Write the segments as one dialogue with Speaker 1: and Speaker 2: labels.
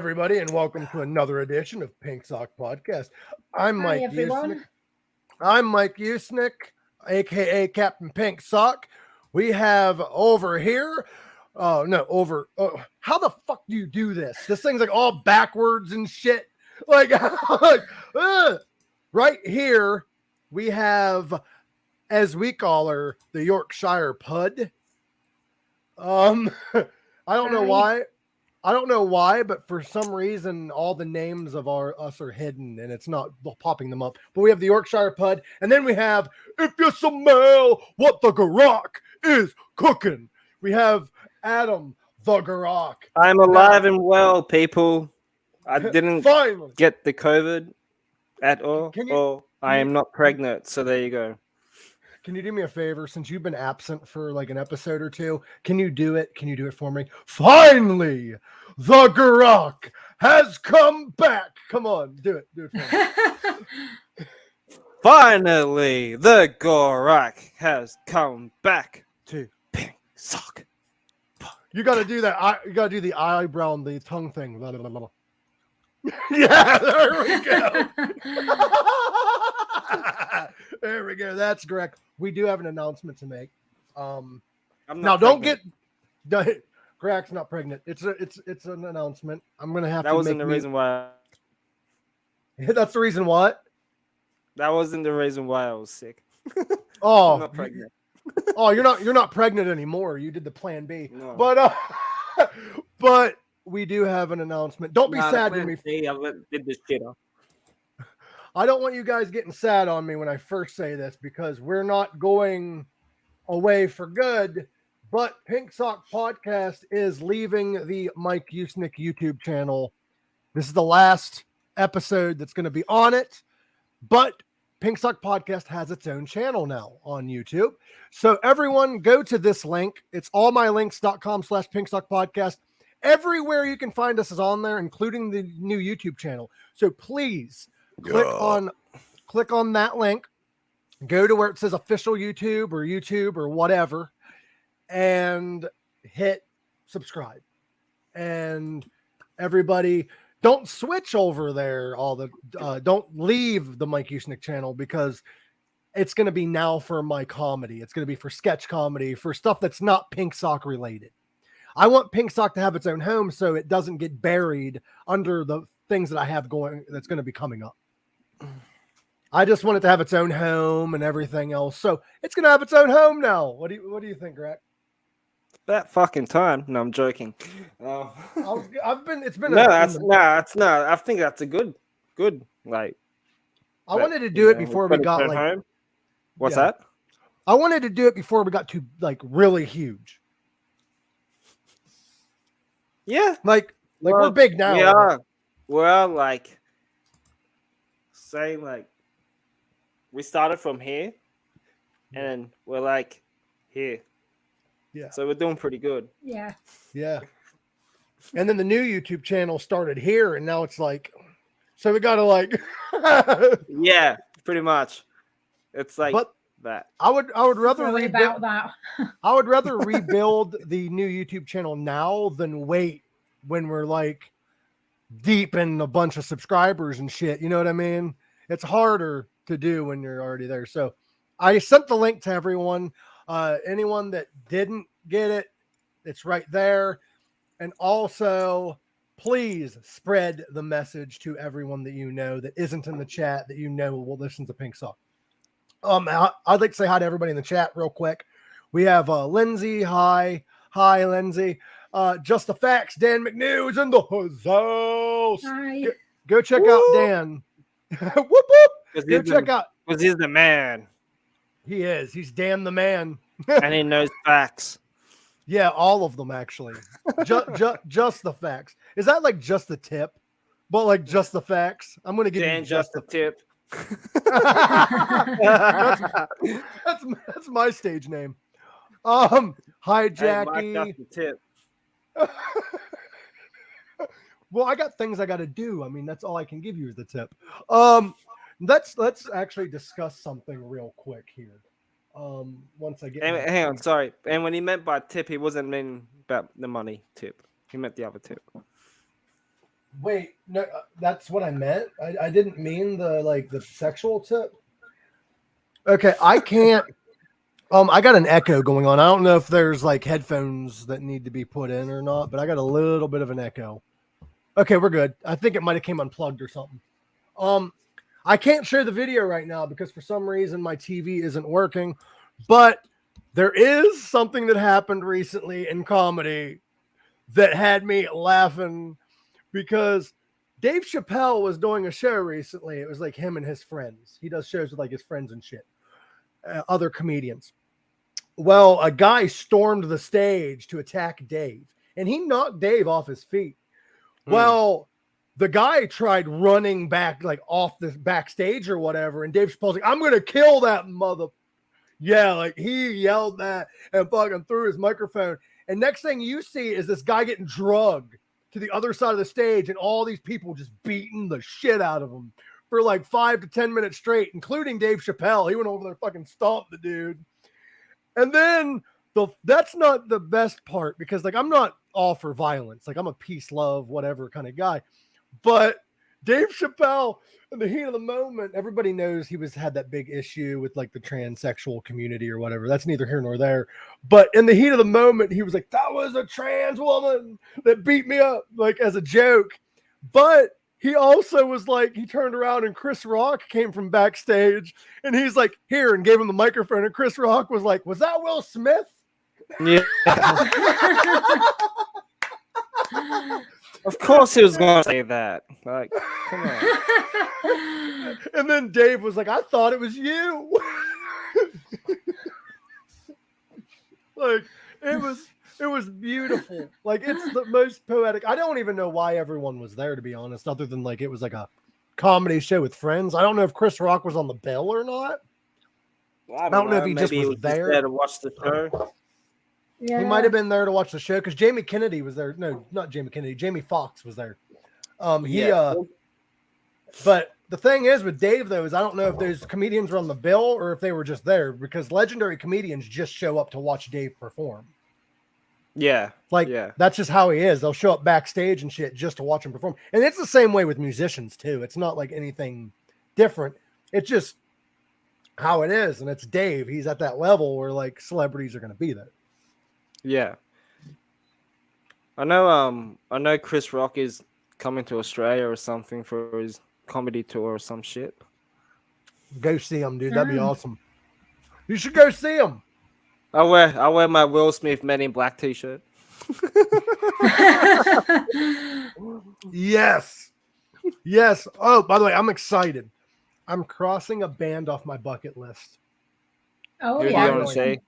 Speaker 1: everybody, and welcome to another edition of Pink Sock Podcast. I'm
Speaker 2: Hi,
Speaker 1: Mike
Speaker 2: everyone.
Speaker 1: Usenick. I'm Mike Usenick, aka Captain Pink Sock. We have over here. How the fuck do you do this? This thing's like all backwards and shit. Right here, we have, as we call her, the Yorkshire Pud. I don't know why. But for some reason, all the names of us are hidden, and it's not popping them up. But we have the Yorkshire Pud, and then we have, if you smell what the Gorak is cooking, we have Adam the Gorak.
Speaker 3: I'm alive and well, people. I didn't
Speaker 1: Finally
Speaker 3: get the COVID at all. I am not pregnant, so there you go.
Speaker 1: Can you do me a favor, since you've been absent for like an episode or two? Can you do it? Can you do it for me? Finally, the Gorak has come back. Come on, do it. Do it for me.
Speaker 3: Finally, the Gorak has come back to Pink Sock.
Speaker 1: You got to do that. You got to do the eyebrow and the tongue thing. Blah, blah, blah, blah. Yeah, there we go. There we go. That's correct. We do have an announcement to make. Gorak's not pregnant. It's an announcement. I'm gonna have
Speaker 3: that
Speaker 1: to.
Speaker 3: Wasn't the reason why.
Speaker 1: That's the reason what?
Speaker 3: That wasn't the reason why I was sick.
Speaker 1: Oh,
Speaker 3: I'm not pregnant.
Speaker 1: You're not pregnant anymore. You did the plan B.
Speaker 3: No.
Speaker 1: But we do have an announcement. Don't be sad with me.
Speaker 3: I did this shit up.
Speaker 1: I don't want you guys getting sad on me when I first say this, because we're not going away for good, but Pink Sock Podcast is leaving the Mike Usenick YouTube channel. This is the last episode that's going to be on it, but Pink Sock Podcast has its own channel now on YouTube. So everyone go to this link. It's allmylinks.com/Pink Sock Podcast. Everywhere you can find us is on there, including the new YouTube channel. So please click on that link, go to where it says official YouTube or whatever, and hit subscribe. And everybody, don't switch over there. Don't leave the Mike Usenick channel, because it's going to be now for my comedy. It's going to be for sketch comedy, for stuff that's not Pink Sock related. I want Pink Sock to have its own home so it doesn't get buried under the things that I have going that's going to be coming up. I just want it to have its own home and everything else. So it's going to have its own home now. What do you think, Greg?
Speaker 3: That fucking time. No, I'm joking.
Speaker 1: It's been.
Speaker 3: No, that's not. I think that's a good. Like,
Speaker 1: I wanted to do it before we got like.
Speaker 3: Home. What's that?
Speaker 1: I wanted to do it before we got too like really huge.
Speaker 3: Yeah,
Speaker 1: like we're big now.
Speaker 3: Yeah, we're like saying like we started from here, and we're like here.
Speaker 1: Yeah.
Speaker 3: So we're doing pretty good.
Speaker 2: Yeah.
Speaker 1: Yeah. And then the new YouTube channel started here, and now it's like, so we got to like.
Speaker 3: Yeah, pretty much. It's like that.
Speaker 1: I would rather
Speaker 2: really
Speaker 1: rebuild
Speaker 2: about that.
Speaker 1: I would rather rebuild the new YouTube channel now than wait when we're like deep in a bunch of subscribers and shit. You know what I mean? It's harder to do when you're already there. So I sent the link to everyone. Anyone that didn't get it, it's right there. And also, please spread the message to everyone that you know that isn't in the chat that you know will listen to Pink Sock. I'd like to say hi to everybody in the chat real quick. We have Lindsay. Hi, Lindsay. Just the Facts. Dan McNew is in the house.
Speaker 2: Hi.
Speaker 1: Go check out Dan. Whoop whoop. Go check out.
Speaker 3: Because he's the man.
Speaker 1: He is. He's Dan the man.
Speaker 3: And he knows facts.
Speaker 1: Yeah, all of them actually. Just the facts. Is that like just the tip? But like just the facts. I'm gonna give
Speaker 3: Dan
Speaker 1: you
Speaker 3: just the tip.
Speaker 1: that's my stage name. Hi Jackie.
Speaker 3: Hey, the tip.
Speaker 1: Well, I got things I got to do. I mean, that's all I can give you is the tip. Let's actually discuss something real quick here. Once I get
Speaker 3: hang on, sorry. And when he meant by tip, he wasn't meaning about the money tip. He meant the other tip.
Speaker 1: Wait, no, that's what I meant. I didn't mean the sexual tip. Okay, I can't. I got an echo going on. I don't know if there's like headphones that need to be put in or not, but I got a little bit of an echo. Okay, we're good. I think it might have came unplugged or something. I can't share the video right now because for some reason my TV isn't working, but there is something that happened recently in comedy that had me laughing because Dave Chappelle was doing a show recently. It was like him and his friends. He does shows with like his friends and shit, other comedians. Well, a guy stormed the stage to attack Dave, and he knocked Dave off his feet. Well, the guy tried running back, like off the backstage or whatever, and Dave Chappelle's like, "I'm gonna kill that mother." Yeah, like he yelled that and fucking threw his microphone. And next thing you see is this guy getting drugged to the other side of the stage, and all these people just beating the shit out of him for like 5 to 10 minutes straight, including Dave Chappelle. He went over there, fucking stomped the dude. And then that's not the best part because like I'm not all for violence. Like I'm a peace, love, whatever kind of guy. But Dave Chappelle, in the heat of the moment, everybody knows he had that big issue with like the transsexual community or whatever. That's neither here nor there. But in the heat of the moment, he was like, "That was a trans woman that beat me up," like as a joke. But he also was like, he turned around and Chris Rock came from backstage and he's like, "Here," and gave him the microphone. And Chris Rock was like, "Was that Will Smith?"
Speaker 3: Yeah. Of course he was going to say that. Like, come on.
Speaker 1: And then Dave was like, "I thought it was you." Like, it was beautiful. Like, it's the most poetic. I don't even know why everyone was there, to be honest, other than like it was like a comedy show with friends. I don't know if Chris Rock was on the bill or not.
Speaker 3: Well,
Speaker 1: I don't know if he just was there
Speaker 3: to watch the show.
Speaker 2: Yeah.
Speaker 1: He might have been there to watch the show because Jamie Kennedy was there. No, not Jamie Kennedy. Jamie Foxx was there. But the thing is with Dave though is I don't know if those comedians were on the bill or if they were just there because legendary comedians just show up to watch Dave perform.
Speaker 3: Yeah,
Speaker 1: like that's just how he is. They'll show up backstage and shit just to watch him perform. And it's the same way with musicians too. It's not like anything different. It's just how it is, and it's Dave. He's at that level where like celebrities are going to be there.
Speaker 3: Yeah. I know Chris Rock is coming to Australia or something for his comedy tour or some shit.
Speaker 1: Go see him, dude. That'd be awesome. You should go see him.
Speaker 3: I wear my Will Smith Men in Black t-shirt.
Speaker 1: Yes. Yes. Oh, by the way, I'm excited. I'm crossing a band off my bucket list.
Speaker 2: Oh,
Speaker 3: Who do you want to say?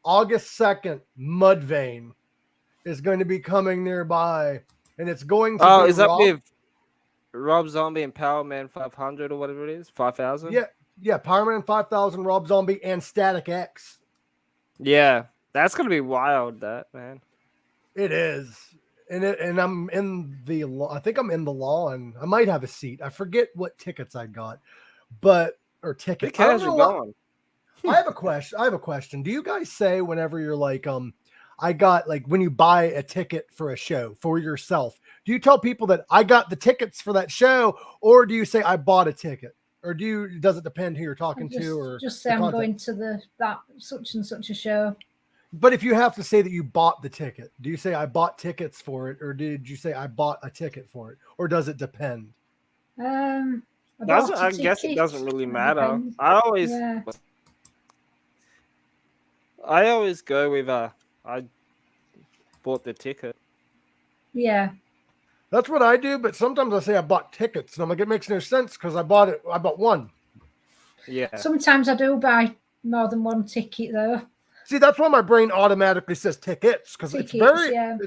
Speaker 1: August 2nd, Mudvayne is going to be coming nearby, and it's going to be
Speaker 3: is that with Rob Zombie and Power Man 500 or whatever it is? 5,000?
Speaker 1: Yeah, Power Man 5,000, Rob Zombie, and Static X.
Speaker 3: Yeah, that's going to be wild, that, man.
Speaker 1: It is. And I'm in I think I'm in the lawn. I might have a seat. I forget what tickets I got. Or tickets.
Speaker 3: I don't know going.
Speaker 1: I have a question. Do you guys say whenever you're like, I got like when you buy a ticket for a show for yourself, do you tell people that I got the tickets for that show, or do you say I bought a ticket? Or does it depend who you're talking to? Or
Speaker 2: just say I'm going to that such and such a show.
Speaker 1: But if you have to say that you bought the ticket, do you say I bought tickets for it, or did you say I bought a ticket for it, or does it depend?
Speaker 3: I guess it doesn't really matter. I always go with I bought the ticket.
Speaker 2: Yeah.
Speaker 1: That's what I do, but sometimes I say I bought tickets, and I'm like, it makes no sense because I bought one.
Speaker 3: Yeah.
Speaker 2: Sometimes I do buy more than one ticket though.
Speaker 1: See, that's why my brain automatically says tickets because it's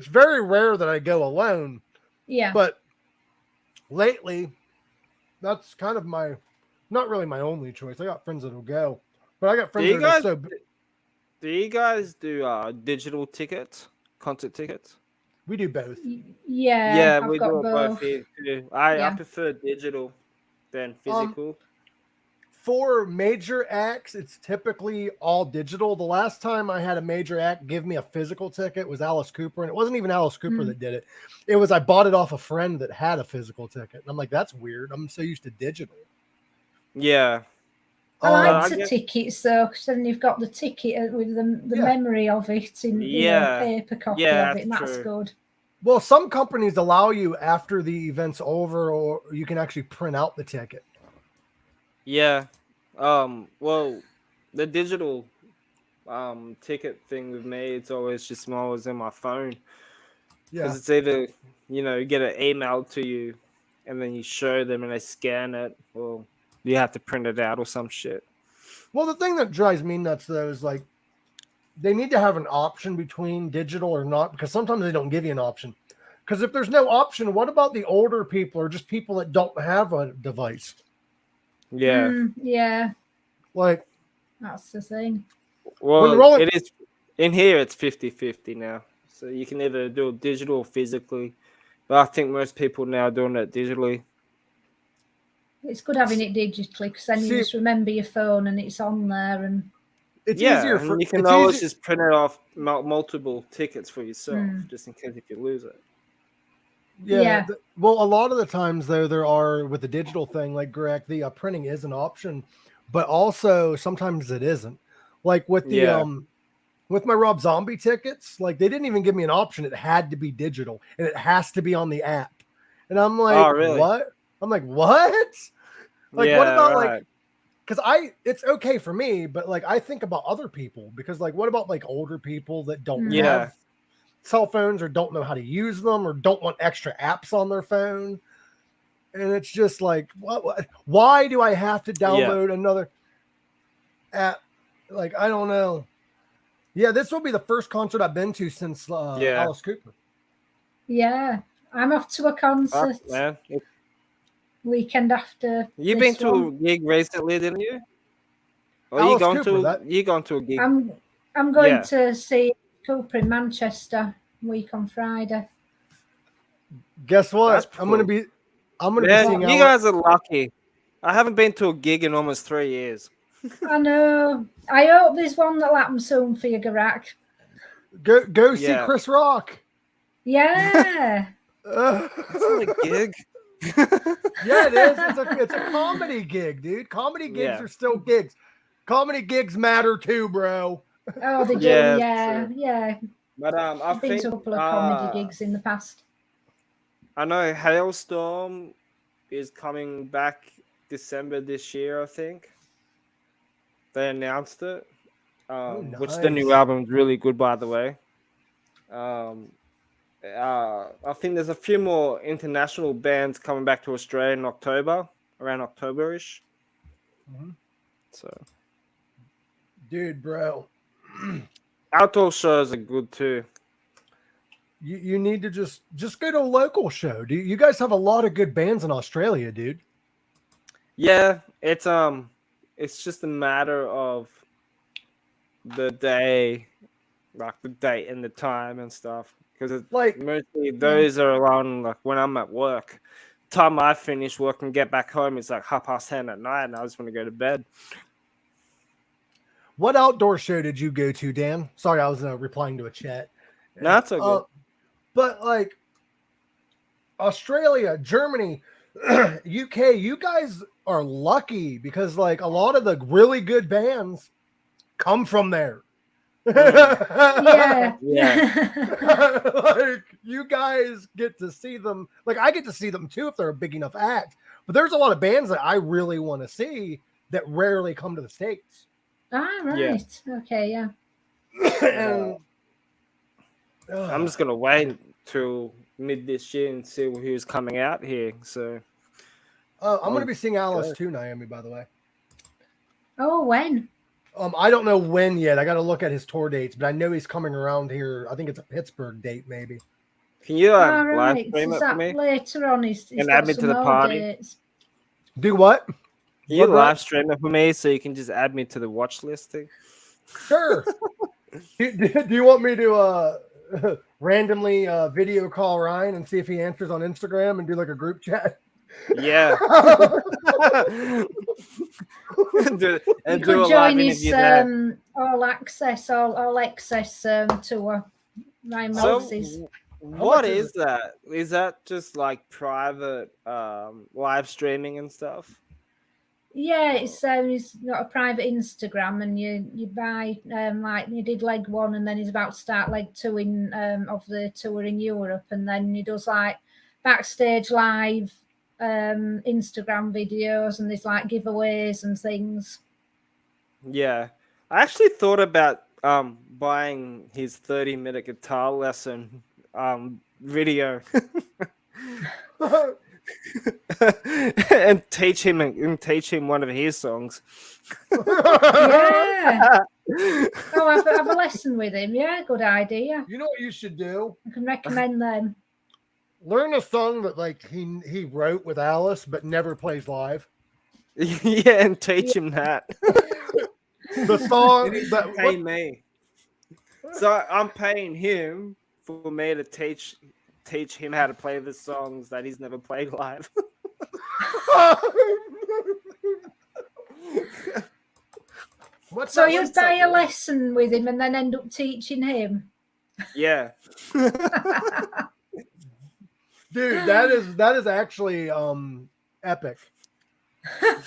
Speaker 1: very rare that I go alone.
Speaker 2: Yeah.
Speaker 1: But lately, that's kind of not really my only choice. I got friends that'll go, but I got friends
Speaker 3: Do you guys do digital tickets, concert tickets?
Speaker 1: We do both.
Speaker 2: Yeah.
Speaker 3: We do both here too. I prefer digital than physical.
Speaker 1: for major acts, it's typically all digital. The last time I had a major act give me a physical ticket was Alice Cooper, and it wasn't even Alice Cooper that did it. It was I bought it off a friend that had a physical ticket. And I'm like, that's weird. I'm so used to digital.
Speaker 3: Yeah.
Speaker 2: I like the tickets though, because then you've got the ticket with the memory of it in paper copy of it, and that's good.
Speaker 1: Well, some companies allow you after the event's over, or you can actually print out the ticket.
Speaker 3: Yeah. Well, the digital ticket thing with me, it's always just always in my phone. Because it's either, you get an email to you and then you show them and they scan it, or you have to print it out or some shit.
Speaker 1: Well, the thing that drives me nuts though is like they need to have an option between digital or not, because sometimes they don't give you an option. Because if there's no option, what about the older people or just people that don't have a device?
Speaker 3: Yeah.
Speaker 2: Yeah.
Speaker 1: Like,
Speaker 2: that's the thing.
Speaker 3: Well, it is in here. It's 50-50 now, so you can either do it digital or physically. But I think most people now are doing it digitally.
Speaker 2: It's good having it digitally because then you just remember your phone and it's on there, and
Speaker 1: it's easier.
Speaker 3: And you can always just print it off multiple tickets for yourself, just in case if you lose it.
Speaker 1: Yeah. Well, a lot of the times though, there are with the digital thing, like Gorak, the printing is an option, but also sometimes it isn't. Like with the with my Rob Zombie tickets, like they didn't even give me an option. It had to be digital and it has to be on the app. And I'm like,
Speaker 3: oh, really?
Speaker 1: What? I'm like, what? Like, what about like? Because it's okay for me, but like I think about other people, because like what about like older people that don't have cell phones or don't know how to use them or don't want extra apps on their phone? And it's just like, what why do I have to download another app? Like, I don't know. Yeah, this will be the first concert I've been to since Alice Cooper.
Speaker 2: Yeah, I'm off to a concert.
Speaker 3: Man.
Speaker 2: Weekend after.
Speaker 3: You've been to a gig recently, didn't you? Or you gone to a gig?
Speaker 2: I'm going to see Cooper in Manchester week on Friday.
Speaker 1: Guess what? I'm gonna be seeing
Speaker 3: you guys are lucky. I haven't been to a gig in almost 3 years.
Speaker 2: I know. I hope there's one that'll happen soon for you, Gorak.
Speaker 1: Go see Chris Rock.
Speaker 2: Yeah.
Speaker 3: It's not a gig.
Speaker 1: Yeah, it is. It's a comedy gig, dude. Comedy gigs are still gigs. Comedy gigs matter too, bro.
Speaker 2: Oh, they do. Yeah.
Speaker 3: But I've
Speaker 2: been to a couple of comedy gigs in the past.
Speaker 3: I know Hailstorm is coming back December this year, I think. They announced it.
Speaker 1: Nice.
Speaker 3: Which the new album is really good, by the way. I think there's a few more international bands coming back to Australia in October, around October-ish. So,
Speaker 1: dude, bro,
Speaker 3: outdoor shows are good too.
Speaker 1: You need to just go to a local show. Do you guys have a lot of good bands in Australia, dude?
Speaker 3: Yeah, it's just a matter of the day, like the date and the time and stuff. Because it's like mostly those are around like when I'm at work. Time I finish work and get back home, it's like 10:30 at night, and I just want to go to bed.
Speaker 1: What outdoor show did you go to, Dan? Sorry, I was replying to a chat.
Speaker 3: No, that's okay.
Speaker 1: But like Australia, Germany, UK, you guys are lucky because like a lot of the really good bands come from there.
Speaker 2: Yeah.
Speaker 1: Like you guys get to see them. Like I get to see them too if they're a big enough act. But there's a lot of bands that I really want to see that rarely come to the States.
Speaker 2: Ah, right. Yeah. Okay, yeah.
Speaker 1: And
Speaker 3: I'm just gonna wait till mid this year and see who's coming out here. So
Speaker 1: I'm gonna be seeing Alice too, Noami, by the way.
Speaker 2: Oh, when?
Speaker 1: I don't know when yet. I got to look at his tour dates, but I know he's coming around here. I think it's a Pittsburgh date, maybe.
Speaker 3: Can you live stream it for me?
Speaker 2: Later on,
Speaker 3: and add me to the party.
Speaker 2: Dates.
Speaker 1: Do what?
Speaker 3: Can you live stream it for me so you can just add me to the watch listing?
Speaker 1: Sure. do you want me to randomly video call Ryan and see if he answers on Instagram and do like a group chat?
Speaker 3: Yeah. do
Speaker 2: you could join his all access tour. Ryan Roxie's.
Speaker 3: What is that? Is that just like private live streaming and stuff?
Speaker 2: Yeah, it's got a private Instagram, and you buy like you did leg one, and then he's about to start leg two of the tour in Europe, and then he does like backstage live Instagram videos, and there's like giveaways and things.
Speaker 3: Yeah, I actually thought about buying his 30-minute guitar lesson video. and teach him one of his songs.
Speaker 2: Yeah. Oh, have a lesson with him. Yeah, good idea.
Speaker 1: You know what you should do?
Speaker 2: I can recommend them.
Speaker 1: Learn a song that like he wrote with Alice, but never plays live.
Speaker 3: Yeah, and teach him that.
Speaker 1: The song that
Speaker 3: pay me. So I'm paying him for me to teach him how to play the songs that he's never played live.
Speaker 2: So you buy a lesson with him and then end up teaching him?
Speaker 3: Yeah.
Speaker 1: Dude, that is actually epic.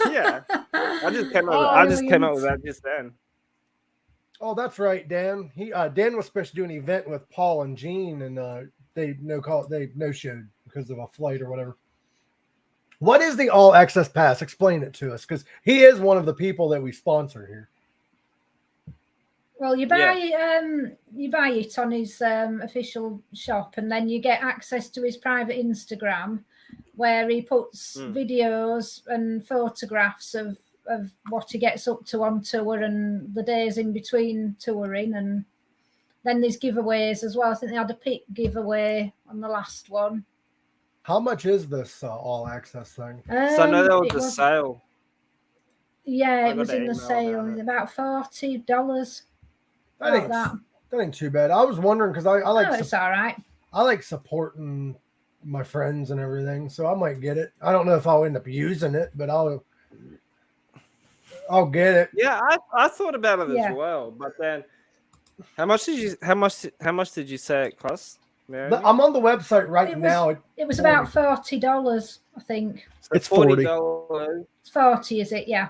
Speaker 3: Yeah. I just came up with that just then.
Speaker 1: Oh, that's right, Dan. Dan was supposed to do an event with Paul and Gene, and they no-showed because of a flight or whatever. What is the All Access Pass? Explain it to us, because he is one of the people that we sponsor here.
Speaker 2: Well, you buy it on his official shop, and then you get access to his private Instagram, where he puts videos and photographs of what he gets up to on tour and the days in between touring, and then there's giveaways as well. I think they had a pick giveaway on the last one.
Speaker 1: How much is this all access thing?
Speaker 3: So I know there was a sale.
Speaker 2: Yeah, it was in the sale. About $40.
Speaker 1: That ain't too bad. I was wondering because I like.
Speaker 2: It's all right.
Speaker 1: I like supporting my friends and everything, so I might get it. I don't know if I'll end up using it, but I'll get it.
Speaker 3: Yeah, I thought about it as well, but then how much did you say it cost? Mary?
Speaker 1: I'm on the website now.
Speaker 2: It was about $40, I think.
Speaker 3: So
Speaker 1: it's $40.
Speaker 2: It's 40, is it? Yeah.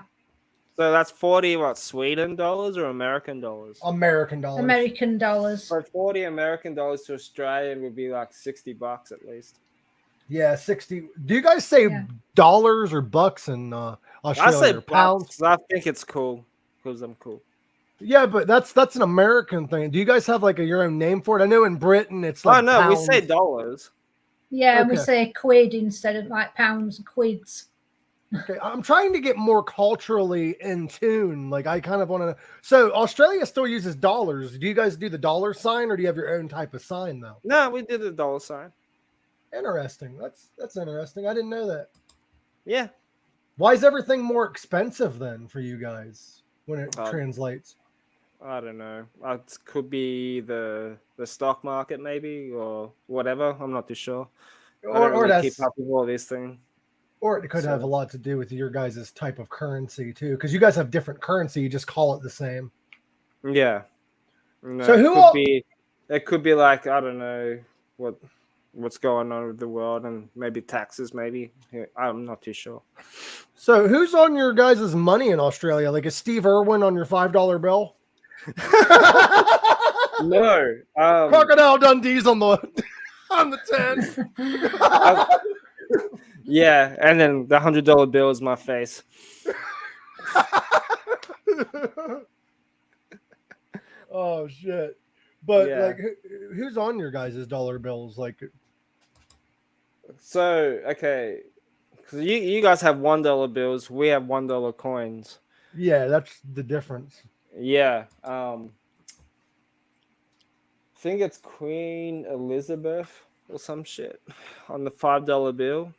Speaker 3: So that's 40 Sweden dollars or American dollars?
Speaker 1: American dollars.
Speaker 2: American dollars.
Speaker 3: So 40 American dollars to Australian would be like $60 at least.
Speaker 1: Yeah, 60. Do you guys say dollars or bucks in Australia?
Speaker 3: I say
Speaker 1: pounds.
Speaker 3: Bucks. I think it's cool because I'm cool.
Speaker 1: Yeah, but that's an American thing. Do you guys have like your own name for it? I know in Britain it's like
Speaker 3: we say dollars.
Speaker 2: Yeah, and we say quid instead of like pounds, quids.
Speaker 1: Okay, I'm trying to get more culturally in tune. Like I kind of want to. So Australia still uses dollars. Do you guys do the dollar sign, or do you have your own type of sign though?
Speaker 3: No, we did the dollar sign.
Speaker 1: Interesting. That's interesting. I didn't know that.
Speaker 3: Yeah.
Speaker 1: Why is everything more expensive then for you guys when it translates?
Speaker 3: I don't know. It could be the stock market maybe or whatever. I'm not too sure.
Speaker 1: Or
Speaker 3: keep up with all these things.
Speaker 1: Or it could have a lot to do with your guys' type of currency too, because you guys have different currency. You just call it the same.
Speaker 3: Yeah. No,
Speaker 1: so
Speaker 3: it could be like, I don't know what's going on with the world and maybe taxes. Maybe I'm not too sure.
Speaker 1: So who's on your guys' money in Australia? Like is Steve Irwin on your $5 bill?
Speaker 3: No.
Speaker 1: Crocodile Dundee's on the 10.
Speaker 3: Yeah, and then the $100 bill is my face.
Speaker 1: Oh shit! But like, who's on your guys' dollar bills? Like,
Speaker 3: so okay, because you guys have $1 bills, we have $1 coins.
Speaker 1: Yeah, that's the difference.
Speaker 3: Yeah, I think it's Queen Elizabeth or some shit on the $5 bill.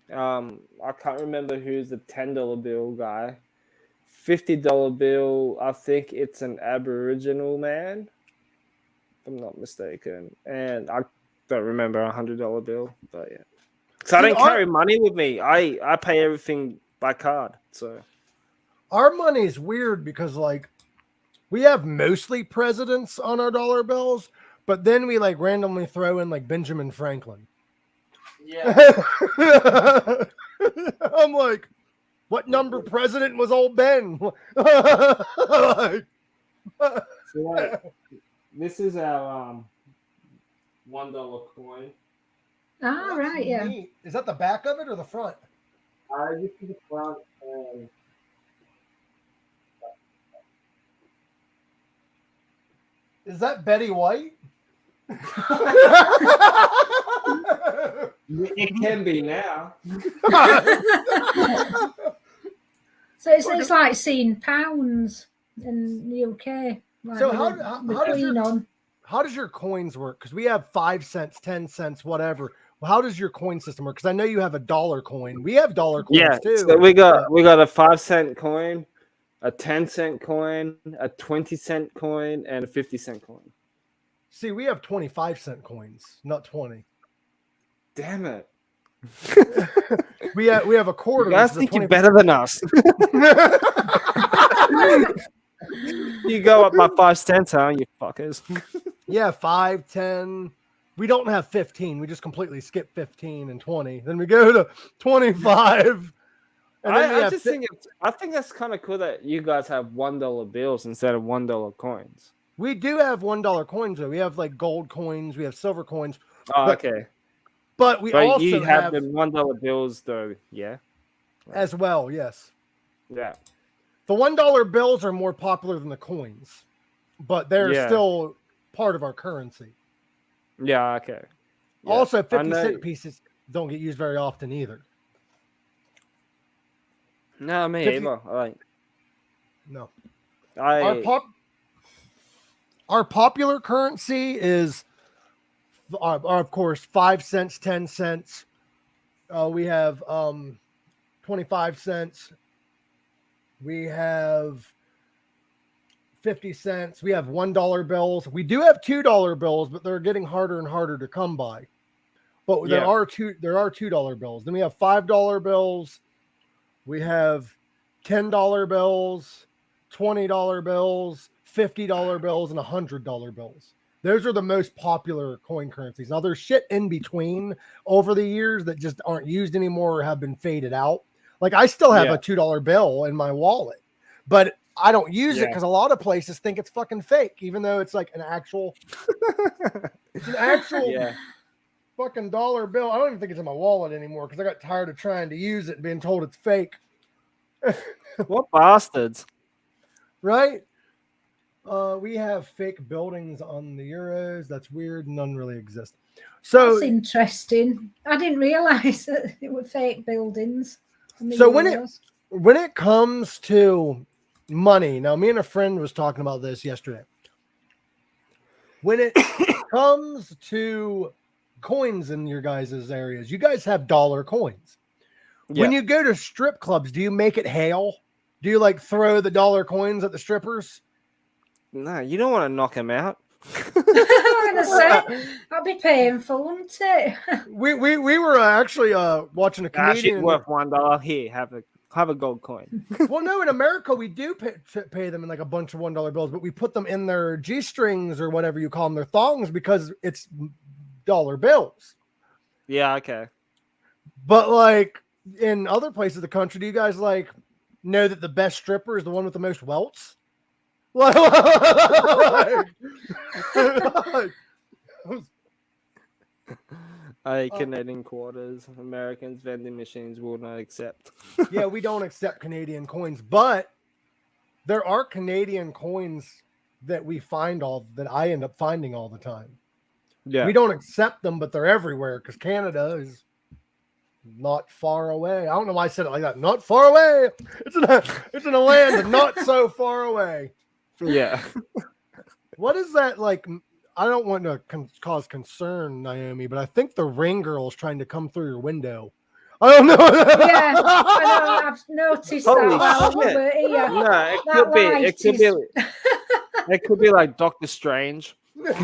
Speaker 3: I can't remember who's the $10 bill guy. $50 bill, I think it's an Aboriginal man, if I'm not mistaken. And I don't remember a $100 bill, but yeah. So I don't carry money with me. I pay everything by card. So
Speaker 1: our money's weird because like we have mostly presidents on our dollar bills, but then we like randomly throw in like Benjamin Franklin.
Speaker 3: yeah.
Speaker 1: I'm like, what number president was old Ben? Like,
Speaker 3: So like, this is our $1 coin.
Speaker 2: Ah, right, yeah.
Speaker 1: neat. Is that the back of it or the front?
Speaker 3: You see the front and
Speaker 1: Is that Betty White?
Speaker 3: it can be now.
Speaker 2: So it's like seeing pounds in the UK. Like
Speaker 1: So how does your coins work? Because we have 5 cents, 10 cents, whatever. Well, how does your coin system work? Because I know you have a dollar coin. We have dollar coins too.
Speaker 3: So we got a 5-cent coin, a 10-cent coin, a 20-cent coin, and a 50-cent coin.
Speaker 1: See, we have 25-cent coins, not 20.
Speaker 3: Damn it!
Speaker 1: We have a quarter.
Speaker 3: You guys think you're better than us? You go up by 5 cents, huh? You fuckers.
Speaker 1: Yeah, 5, 10. We don't have 15. We just completely skip 15 and 20. Then we go to 25. And then
Speaker 3: I think that's kind of cool that you guys have $1 bills instead of $1 coins.
Speaker 1: We do have $1 coins though. We have like gold coins. We have silver coins.
Speaker 3: Oh, okay.
Speaker 1: But also
Speaker 3: you have the $1 bills though, yeah.
Speaker 1: As well, yes.
Speaker 3: Yeah.
Speaker 1: The $1 bills are more popular than the coins, but they're still part of our currency.
Speaker 3: Yeah, okay. Yeah.
Speaker 1: Also, 50-cent pieces don't get used very often either.
Speaker 3: No, me either.
Speaker 1: No. Our popular currency is, of course, 5 cents, 10 cents. We have 25 cents. We have 50 cents. We have $1 bills. We do have $2 bills, but they're getting harder and harder to come by. But there are $2 bills. Then we have $5 bills. We have $10 bills, $20 bills, $50 bills, and $100 bills. Those are the most popular coin currencies. Now there's shit in between over the years that just aren't used anymore or have been faded out. Like I still have a $2 bill in my wallet, but I don't use it because a lot of places think it's fucking fake, even though it's like an actual fucking dollar bill. I don't even think it's in my wallet anymore because I got tired of trying to use it and being told it's fake.
Speaker 3: What bastards?
Speaker 1: Right? We have fake buildings on the euros. That's weird. None really exist. So
Speaker 2: that's interesting. I didn't realize that it were fake buildings.
Speaker 1: So when it comes to money, now me and a friend was talking about this yesterday. When it comes to coins in your guys' areas, you guys have dollar coins. Yeah. When you go to strip clubs, do you make it hail? Do you like throw the dollar coins at the strippers?
Speaker 3: No, you don't want to knock them out.
Speaker 2: I'm gonna say I'll be painful, wouldn't it?
Speaker 1: we were actually watching a comedian.
Speaker 3: Worth $1 here. Have a gold coin.
Speaker 1: Well, no, in America we do pay them in like a bunch of $1 bills, but we put them in their G-strings or whatever you call them, their thongs, because it's dollar bills.
Speaker 3: Yeah, okay.
Speaker 1: But like in other places of the country, do you guys like know that the best stripper is the one with the most welts?
Speaker 3: Canadian quarters, Americans vending machines will not accept.
Speaker 1: Yeah, we don't accept Canadian coins, but there are Canadian coins that we find that I end up finding all the time. Yeah, we don't accept them, but they're everywhere because Canada is not far away. I don't know why I said it like that. Not far away. It's in a land not so far away.
Speaker 3: Yeah.
Speaker 1: What is that like? I don't want to cause concern, Noami, but I think the ring girl is trying to come through your window. I don't know.
Speaker 2: Yeah, I know. I've noticed that.
Speaker 3: No, it could be like Doctor Strange.
Speaker 2: That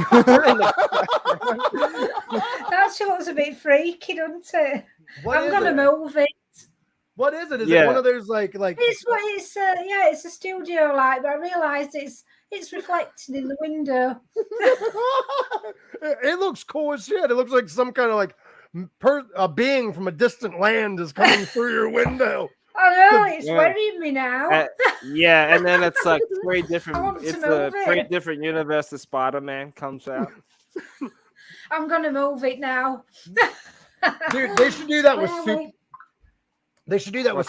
Speaker 2: actually looks a bit freaky, doesn't it? I'm going to move it.
Speaker 1: What is it? Is it one of those like?
Speaker 2: It's what it's. Yeah, it's a studio light, but I realised it's reflected in the window.
Speaker 1: It looks cool as shit. It looks like some kind of like a being from a distant land is coming through your window.
Speaker 2: I know, it's worrying me now.
Speaker 3: And then it's like three different. It's a three different universe. The Spider-Man comes out.
Speaker 2: I'm gonna move it now.
Speaker 1: Dude, they should do that with They should do that with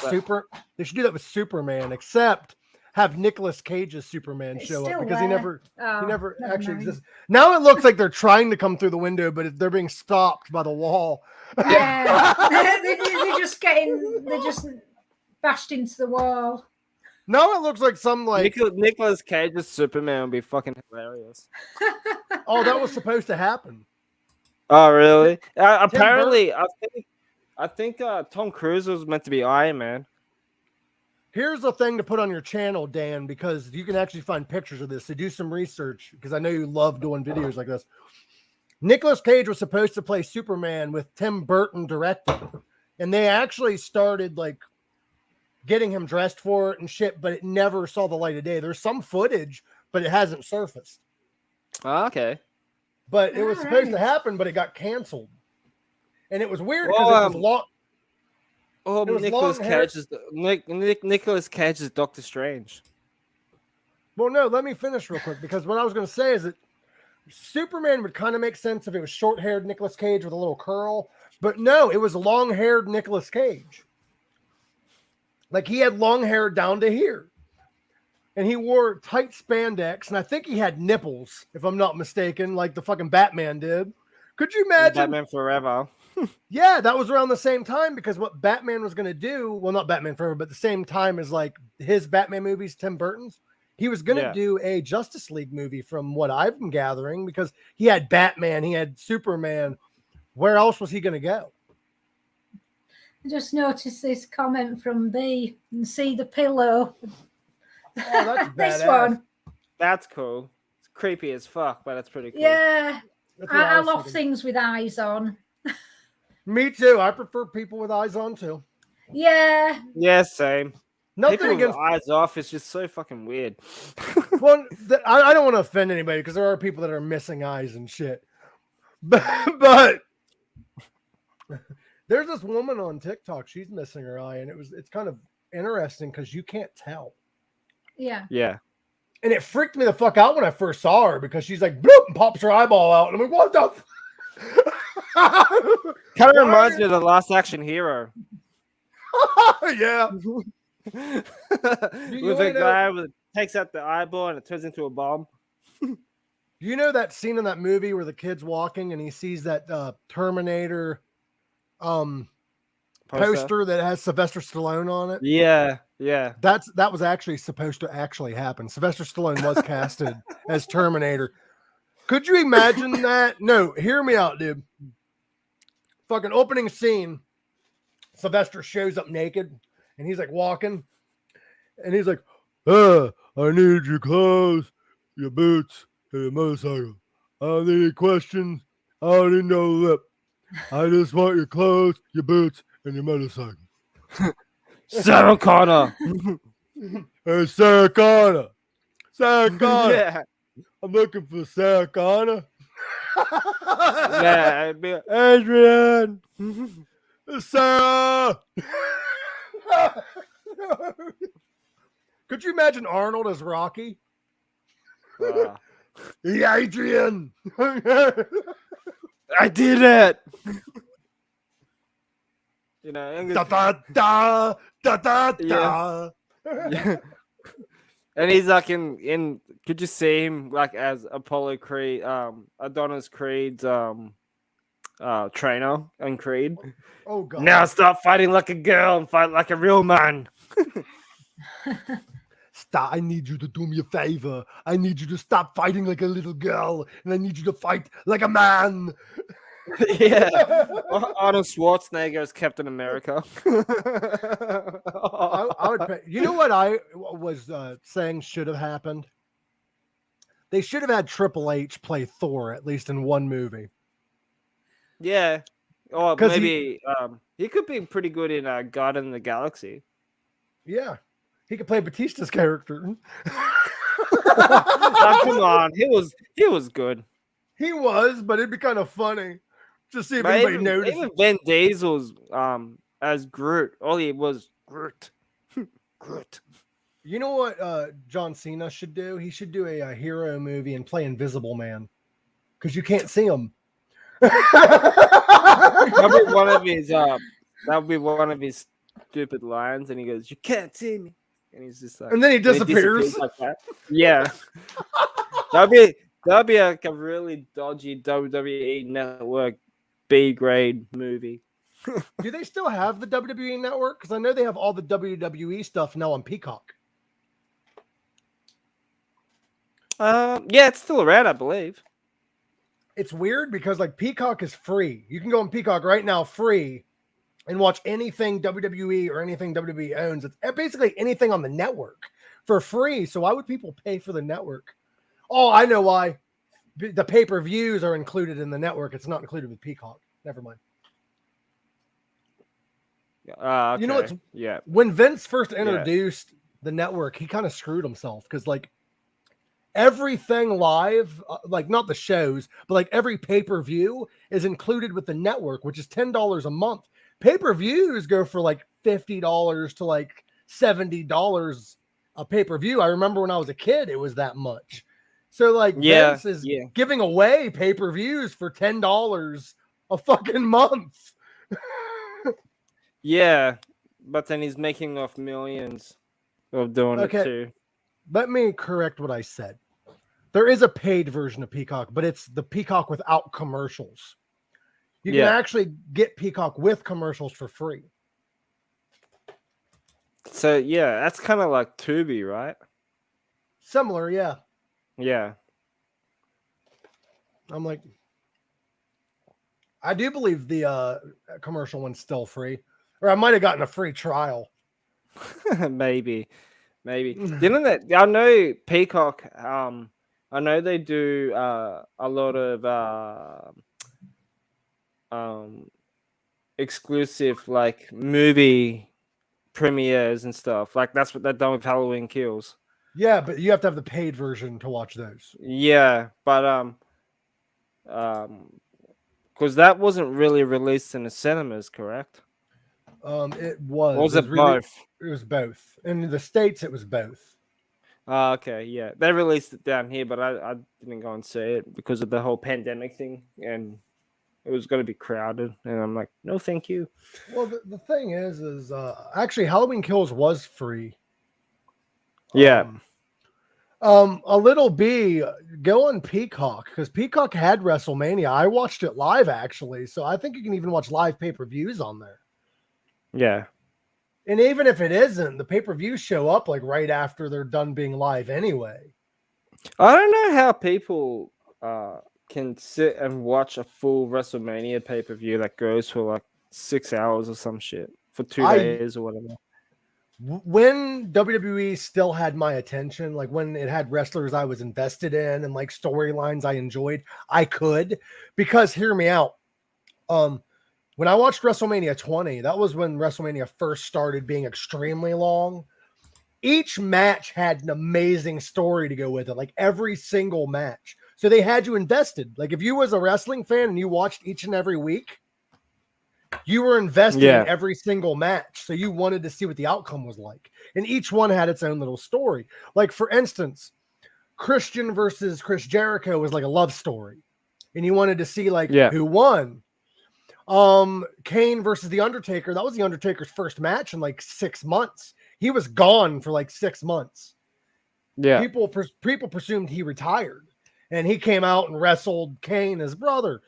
Speaker 1: They should do that with Superman, except have Nicolas Cage's Superman show up because he never actually exists. Now it looks like they're trying to come through the window, but they're being stopped by the wall.
Speaker 2: Yeah, they're just bashed into the wall.
Speaker 1: Now it looks like some like
Speaker 3: Nicolas Cage's Superman would be fucking hilarious.
Speaker 1: Oh, that was supposed to happen.
Speaker 3: Oh, really? Apparently, I think Tom Cruise was meant to be Iron Man.
Speaker 1: Here's the thing to put on your channel, Dan, because you can actually find pictures of this. So do some research because I know you love doing videos like this. Nicolas Cage was supposed to play Superman with Tim Burton directing, and they actually started like getting him dressed for it and shit, but it never saw the light of day. There's some footage, but it hasn't surfaced.
Speaker 3: Oh, okay.
Speaker 1: But it was supposed to happen, but it got canceled. And it was weird because it was long.
Speaker 3: Oh, Nicolas Cage is Doctor Strange.
Speaker 1: Well, no, let me finish real quick because what I was going to say is that Superman would kind of make sense if it was short-haired Nicolas Cage with a little curl, but no, it was long-haired Nicolas Cage. Like he had long hair down to here, and he wore tight spandex, and I think he had nipples, if I'm not mistaken, like the fucking Batman did. Could you imagine?
Speaker 3: Batman Forever.
Speaker 1: Yeah, that was around the same time because what Batman was going to do, well, not Batman Forever, but the same time as like his Batman movies, Tim Burton's, he was going to do a Justice League movie from what I've been gathering because he had Batman, he had Superman. Where else was he going to go?
Speaker 2: I just noticed this comment from B and see the pillow.
Speaker 1: Oh, that's badass.
Speaker 2: This one.
Speaker 3: That's cool. It's creepy as fuck, but it's pretty cool.
Speaker 2: Yeah. I love things with eyes on.
Speaker 1: Me too. I prefer people with eyes on too.
Speaker 2: Yeah.
Speaker 3: Yeah, same.
Speaker 1: Nothing
Speaker 3: people
Speaker 1: against
Speaker 3: with eyes off is just so fucking weird.
Speaker 1: Well, I don't want to offend anybody because there are people that are missing eyes and shit. But there's this woman on TikTok. She's missing her eye, and it's kind of interesting because you can't tell.
Speaker 2: Yeah.
Speaker 3: Yeah.
Speaker 1: And it freaked me the fuck out when I first saw her because she's like, bloop, and pops her eyeball out. And I'm like, what the?
Speaker 3: Kind of reminds me of The Last Action Hero.
Speaker 1: Yeah.
Speaker 3: With a guy that takes out the eyeball and it turns into a bomb.
Speaker 1: Do you know that scene in that movie where the kid's walking and he sees that Terminator poster that has Sylvester Stallone on it?
Speaker 3: Yeah, yeah.
Speaker 1: That was actually supposed to actually happen. Sylvester Stallone was casted as Terminator. Could you imagine that? No, hear me out, dude. Fucking opening scene. Sylvester shows up naked and he's like walking and he's like, I need your clothes, your boots, and your motorcycle. I don't need any questions. I don't need no lip. I just want your clothes, your boots, and your motorcycle.
Speaker 3: Sarah Connor.
Speaker 1: Hey, Sarah Connor. Sarah Connor.
Speaker 3: Yeah.
Speaker 1: I'm looking for Sarah Connor.
Speaker 3: Yeah, I'd be Adrian.
Speaker 1: Sarah. Could you imagine Arnold as Rocky? Yeah, Adrian.
Speaker 3: I did it. You know,
Speaker 1: da da da da da
Speaker 3: da. Yeah. And he's like in. Could you see him like as Apollo Creed, Adonis Creed's trainer in Creed?
Speaker 1: Oh God!
Speaker 3: Now stop fighting like a girl and fight like a real man.
Speaker 1: Stop! I need you to do me a favor. I need you to stop fighting like a little girl, and I need you to fight like a man.
Speaker 3: Yeah, Arnold Schwarzenegger as Captain America.
Speaker 1: I would pay. You know what I was saying should have happened? They should have had Triple H play Thor at least in one movie.
Speaker 3: Yeah, Or maybe he could be pretty good in Guardian of the Galaxy.
Speaker 1: Yeah, he could play Batista's character.
Speaker 3: Oh, come on, he was good.
Speaker 1: He was, but it'd be kind of funny to see if
Speaker 3: But
Speaker 1: anybody noticed.
Speaker 3: Even Vin Diesel's as Groot, all he was Groot. Groot.
Speaker 1: You know what John Cena should do? He should do a hero movie and play Invisible Man, because you can't see him.
Speaker 3: That'll be one of his. That'll be one of his stupid lines, and he goes, "You can't see me," and he's just like,
Speaker 1: and then he disappears.
Speaker 3: Like that. Yeah, that'd be like a really dodgy WWE Network B grade movie.
Speaker 1: Do they still have the WWE Network? Because I know they have all the WWE stuff now on Peacock.
Speaker 3: Yeah, it's still around, I believe.
Speaker 1: It's weird because like Peacock is free. You can go on Peacock right now free and watch anything WWE or anything WWE owns. It's basically anything on the network for free. So why would people pay for the network? Oh, I know why. The pay-per-views are included in the network. It's not included with Peacock. Never mind.
Speaker 3: Okay.
Speaker 1: You know what's
Speaker 3: yeah.
Speaker 1: When Vince first introduced the network, he kind of screwed himself because like everything live, like not the shows, but like every pay-per-view is included with the network, which is $10 a month. Pay-per-views go for like $50 to like $70 a pay-per-view. I remember when I was a kid, it was that much. So like Vince is giving away pay-per-views for $10 a fucking month.
Speaker 3: Yeah, but then he's making off millions of doing it too.
Speaker 1: Let me correct what I said. There is a paid version of Peacock, but it's the Peacock without commercials. You can actually get Peacock with commercials for free.
Speaker 3: So yeah, that's kind of like Tubi, right?
Speaker 1: Similar, yeah.
Speaker 3: Yeah.
Speaker 1: I'm like, I do believe the commercial one's still free. Or I might have gotten a free trial.
Speaker 3: Maybe. Didn't that? I know Peacock. I know they do a lot of exclusive like movie premieres and stuff. Like that's what they've done with Halloween Kills.
Speaker 1: Yeah, but you have to have the paid version to watch those.
Speaker 3: Yeah, but because that wasn't really released in the cinemas, correct?
Speaker 1: It was.
Speaker 3: Or was it both?
Speaker 1: It was both. In the States, it was both.
Speaker 3: Okay, yeah. They released it down here, but I didn't go and see it because of the whole pandemic thing, and it was going to be crowded, and I'm like, no, thank you.
Speaker 1: Well, the thing is actually Halloween Kills was free.
Speaker 3: Yeah.
Speaker 1: A little B, go on Peacock, because Peacock had WrestleMania. I watched it live, actually, so I think you can even watch live pay-per-views on there.
Speaker 3: Yeah.
Speaker 1: And even if it isn't, the pay-per-views show up like right after they're done being live anyway.
Speaker 3: I don't know how people can sit and watch a full WrestleMania pay-per-view that goes for like 6 hours or some shit for 2 days or whatever.
Speaker 1: When WWE still had my attention, like when it had wrestlers I was invested in and like storylines I enjoyed, I could, because hear me out. When I watched WrestleMania 20, that was when WrestleMania first started being extremely long. Each match had an amazing story to go with it, like every single match. So they had you invested. Like if you was a wrestling fan and you watched each and every week, you were invested in every single match. So you wanted to see what the outcome was like. And each one had its own little story. Like for instance, Christian versus Chris Jericho was like a love story. And you wanted to see like who won. Kane versus The Undertaker. That was The Undertaker's first match in like 6 months. He was gone for like 6 months.
Speaker 3: Yeah.
Speaker 1: People presumed he retired. And he came out and wrestled Kane, his brother.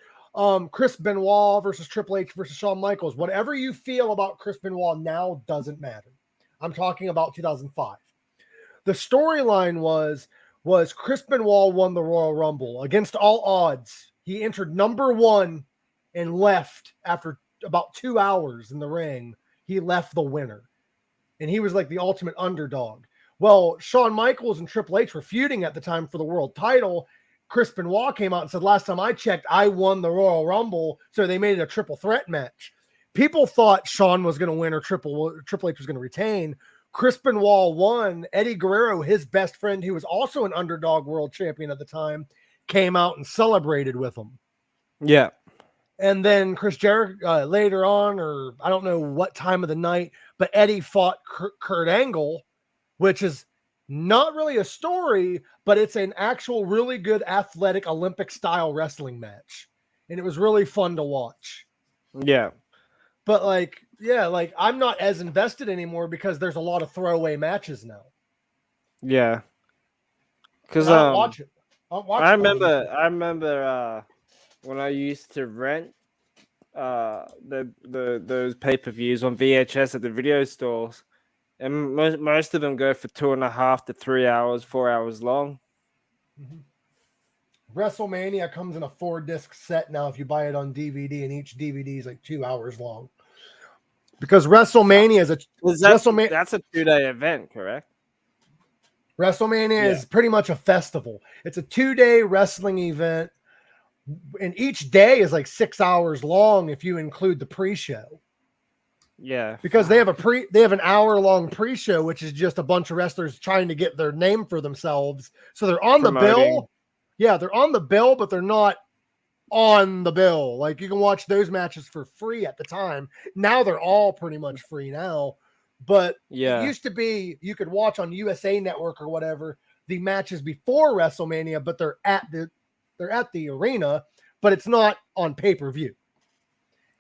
Speaker 1: Chris Benoit versus Triple H versus Shawn Michaels. Whatever you feel about Chris Benoit now doesn't matter. I'm talking about 2005. The storyline was Chris Benoit won the Royal Rumble against all odds. He entered number 1 and left after about 2 hours in the ring. He left the winner. And he was like the ultimate underdog. Well, Shawn Michaels and Triple H were feuding at the time for the world title. Chris Benoit came out and said, last time I checked, I won the Royal Rumble. So they made it a triple threat match. People thought Shawn was going to win or Triple H was going to retain. Chris Benoit won. Eddie Guerrero, his best friend, who was also an underdog world champion at the time, came out and celebrated with him.
Speaker 3: Yeah.
Speaker 1: And then Chris Jericho later on, or I don't know what time of the night, but Eddie fought Kurt Angle, which is not really a story, but it's an actual really good athletic Olympic style wrestling match. And it was really fun to watch.
Speaker 3: Yeah.
Speaker 1: But like, yeah, like I'm not as invested anymore because there's a lot of throwaway matches now.
Speaker 3: Yeah. Because
Speaker 1: I'll watch it.
Speaker 3: I remember when I used to rent those pay-per-views on VHS at the video stores, and most of them go for 2.5 to 3 hours, 4 hours long.
Speaker 1: Mm-hmm. WrestleMania comes in a 4-disc set now if you buy it on DVD, and each DVD is like 2 hours long. Because WrestleMania is
Speaker 3: that's a 2-day event, correct?
Speaker 1: WrestleMania is pretty much a festival. It's a 2-day wrestling event, and each day is like 6 hours long if you include the pre-show.
Speaker 3: Yeah,
Speaker 1: because they have an hour-long pre-show, which is just a bunch of wrestlers trying to get their name for themselves. So they're on the bill. Yeah, they're on the bill, but they're not on the bill. Like you can watch those matches for free at the time. Now they're all pretty much free now. But it used to be you could watch on USA Network or whatever the matches before WrestleMania, but they're at the arena, but it's not on pay-per-view.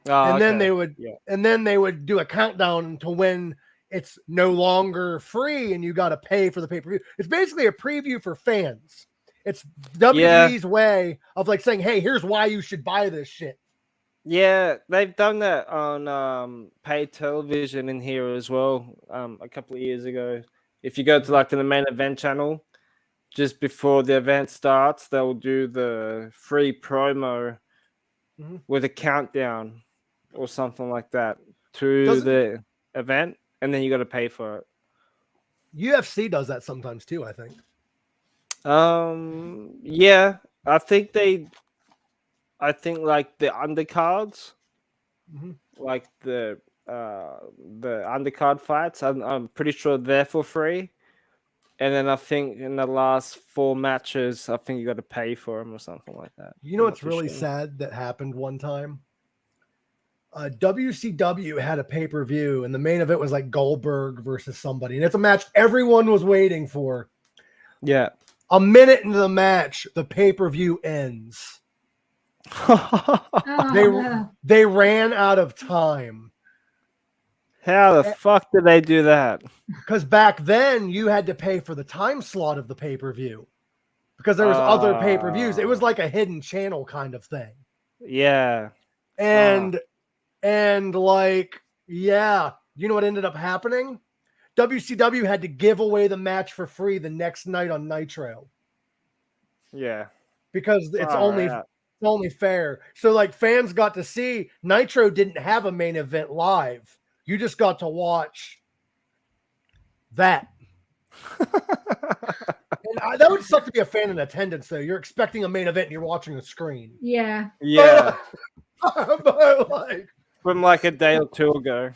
Speaker 1: And then they would do a countdown to when it's no longer free and you got to pay for the pay-per-view. It's basically a preview for fans. It's WWE's way of like saying, hey, here's why you should buy this shit.
Speaker 3: Yeah, they've done that on paid television in here as well a couple of years ago. If you go to the main event channel, just before the event starts, they'll do the free promo with a countdown or something like that to the event, and then you got to pay for it.
Speaker 1: UFC does that sometimes too, I think.
Speaker 3: Yeah, I think like the undercards, like the undercard fights, I'm pretty sure they're for free. And then I think in the last 4 matches, I think you got to pay for them or something like that.
Speaker 1: You know what's really sad that happened one time? WCW had a pay-per-view, and the main event was like Goldberg versus somebody. And it's a match everyone was waiting for.
Speaker 3: Yeah.
Speaker 1: A minute into the match, the pay-per-view ends. They ran out of time.
Speaker 3: How the fuck did they do that?
Speaker 1: Because back then you had to pay for the time slot of the pay-per-view because there was other pay-per-views. It was like a hidden channel kind of thing.
Speaker 3: Yeah.
Speaker 1: And like, yeah, you know what ended up happening? WCW had to give away the match for free the next night on Nitro.
Speaker 3: Yeah.
Speaker 1: Because it's only fair. So like fans got to see Nitro didn't have a main event live. You just got to watch that. And that would suck to be a fan in attendance, though. You're expecting a main event and you're watching a screen.
Speaker 2: Yeah.
Speaker 3: Yeah.
Speaker 1: But like,
Speaker 3: from like a day or 2 ago.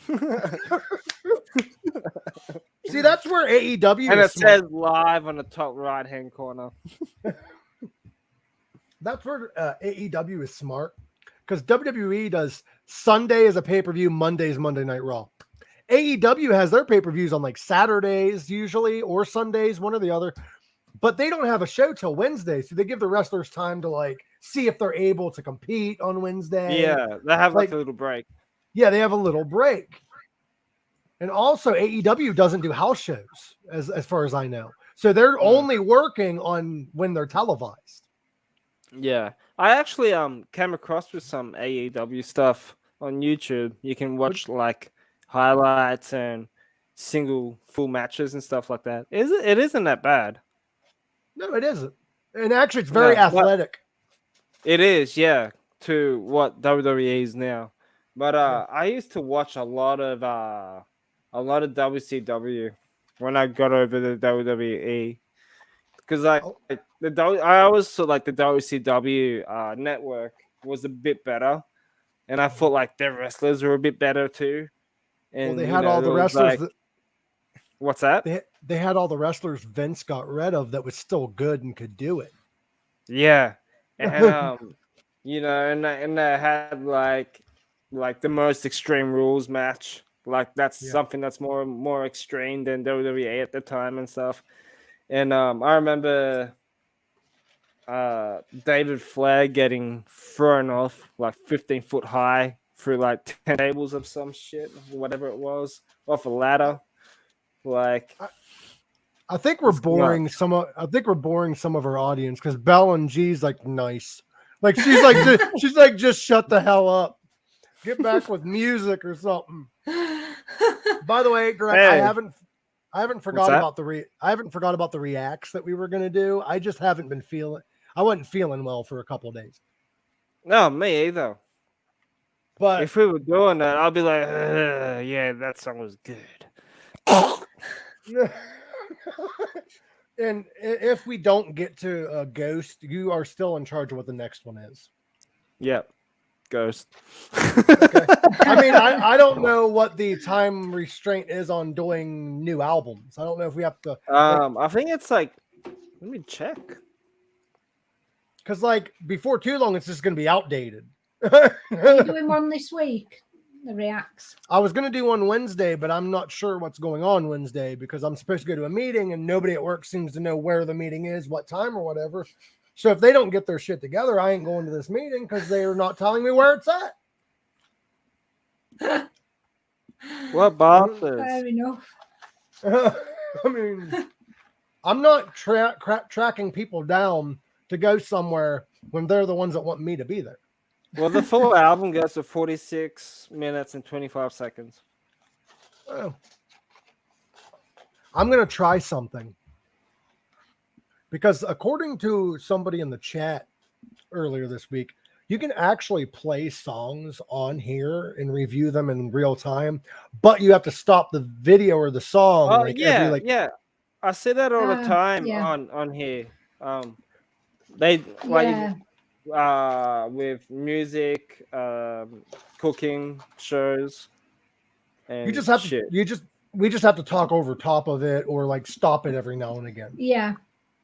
Speaker 1: See, that's where AEW
Speaker 3: and
Speaker 1: is
Speaker 3: it says live on the top right-hand corner.
Speaker 1: That's where AEW is smart. Because WWE does Sunday as a pay-per-view, Monday is Monday Night Raw. AEW has their pay-per-views on like Saturdays usually, or Sundays, one or the other. But they don't have a show till Wednesday, so they give the wrestlers time to like see if they're able to compete on Wednesday.
Speaker 3: Yeah, they have like a little break.
Speaker 1: Yeah, they have a little break. And also AEW doesn't do house shows, as far as I know. So they're only working on when they're televised.
Speaker 3: Yeah. I actually came across with some AEW stuff on YouTube. You can watch like highlights and single full matches and stuff like that. It isn't that bad.
Speaker 1: No, it isn't. And actually it's very athletic.
Speaker 3: It is, yeah, to what WWE is now. But I used to watch a lot of WCW when I got over to WWE. because I always thought like the WCW network was a bit better, and I thought like their wrestlers were a bit better too. And
Speaker 1: well, they had all the wrestlers.
Speaker 3: Like, what's that?
Speaker 1: They had all the wrestlers Vince got rid of that was still good and could do it.
Speaker 3: Yeah, and and they had like the most Extreme Rules match. Like that's something that's more extreme than WWE at the time and stuff. And I remember David Flair getting thrown off like 15-foot high through like 10 tables of some shit, whatever it was, off a ladder. Like,
Speaker 1: I think we're boring some of our audience because Belle and G's like nice, like she's like just shut the hell up, get back with music or something. By the way, Greg,
Speaker 3: hey.
Speaker 1: I haven't forgot about the reacts that we were gonna do. I just haven't been feeling. I wasn't feeling well for a couple of days.
Speaker 3: No, me either.
Speaker 1: But
Speaker 3: if we were doing that, I'll be like, yeah, that song was good.
Speaker 1: And if we don't get to a Ghost, you are still in charge of what the next one is.
Speaker 3: Yep. Ghost.
Speaker 1: Okay. I mean, I don't know what the time restraint is on doing new albums. I don't know if we have to.
Speaker 3: I think it's like, let me check.
Speaker 1: Because like before too long, it's just going to be outdated.
Speaker 2: Are you doing one this week? The reacts.
Speaker 1: I was going to do one Wednesday, but I'm not sure what's going on Wednesday because I'm supposed to go to a meeting and nobody at work seems to know where the meeting is, what time or whatever. So if they don't get their shit together, I ain't going to this meeting because they're not telling me where it's at.
Speaker 3: What bosses?
Speaker 2: Fair enough.
Speaker 1: I mean, I'm not tracking people down to go somewhere when they're the ones that want me to be there.
Speaker 3: Well, the full album goes to 46 minutes and 25 seconds.
Speaker 1: Oh. I'm going to try something. Because according to somebody in the chat earlier this week, you can actually play songs on here and review them in real time, but you have to stop the video or the song.
Speaker 3: Yeah. I say that all the time on here. They like with music, cooking shows, and
Speaker 1: you just have
Speaker 3: shit.
Speaker 1: We just have to talk over top of it or like stop it every now and again.
Speaker 2: Yeah.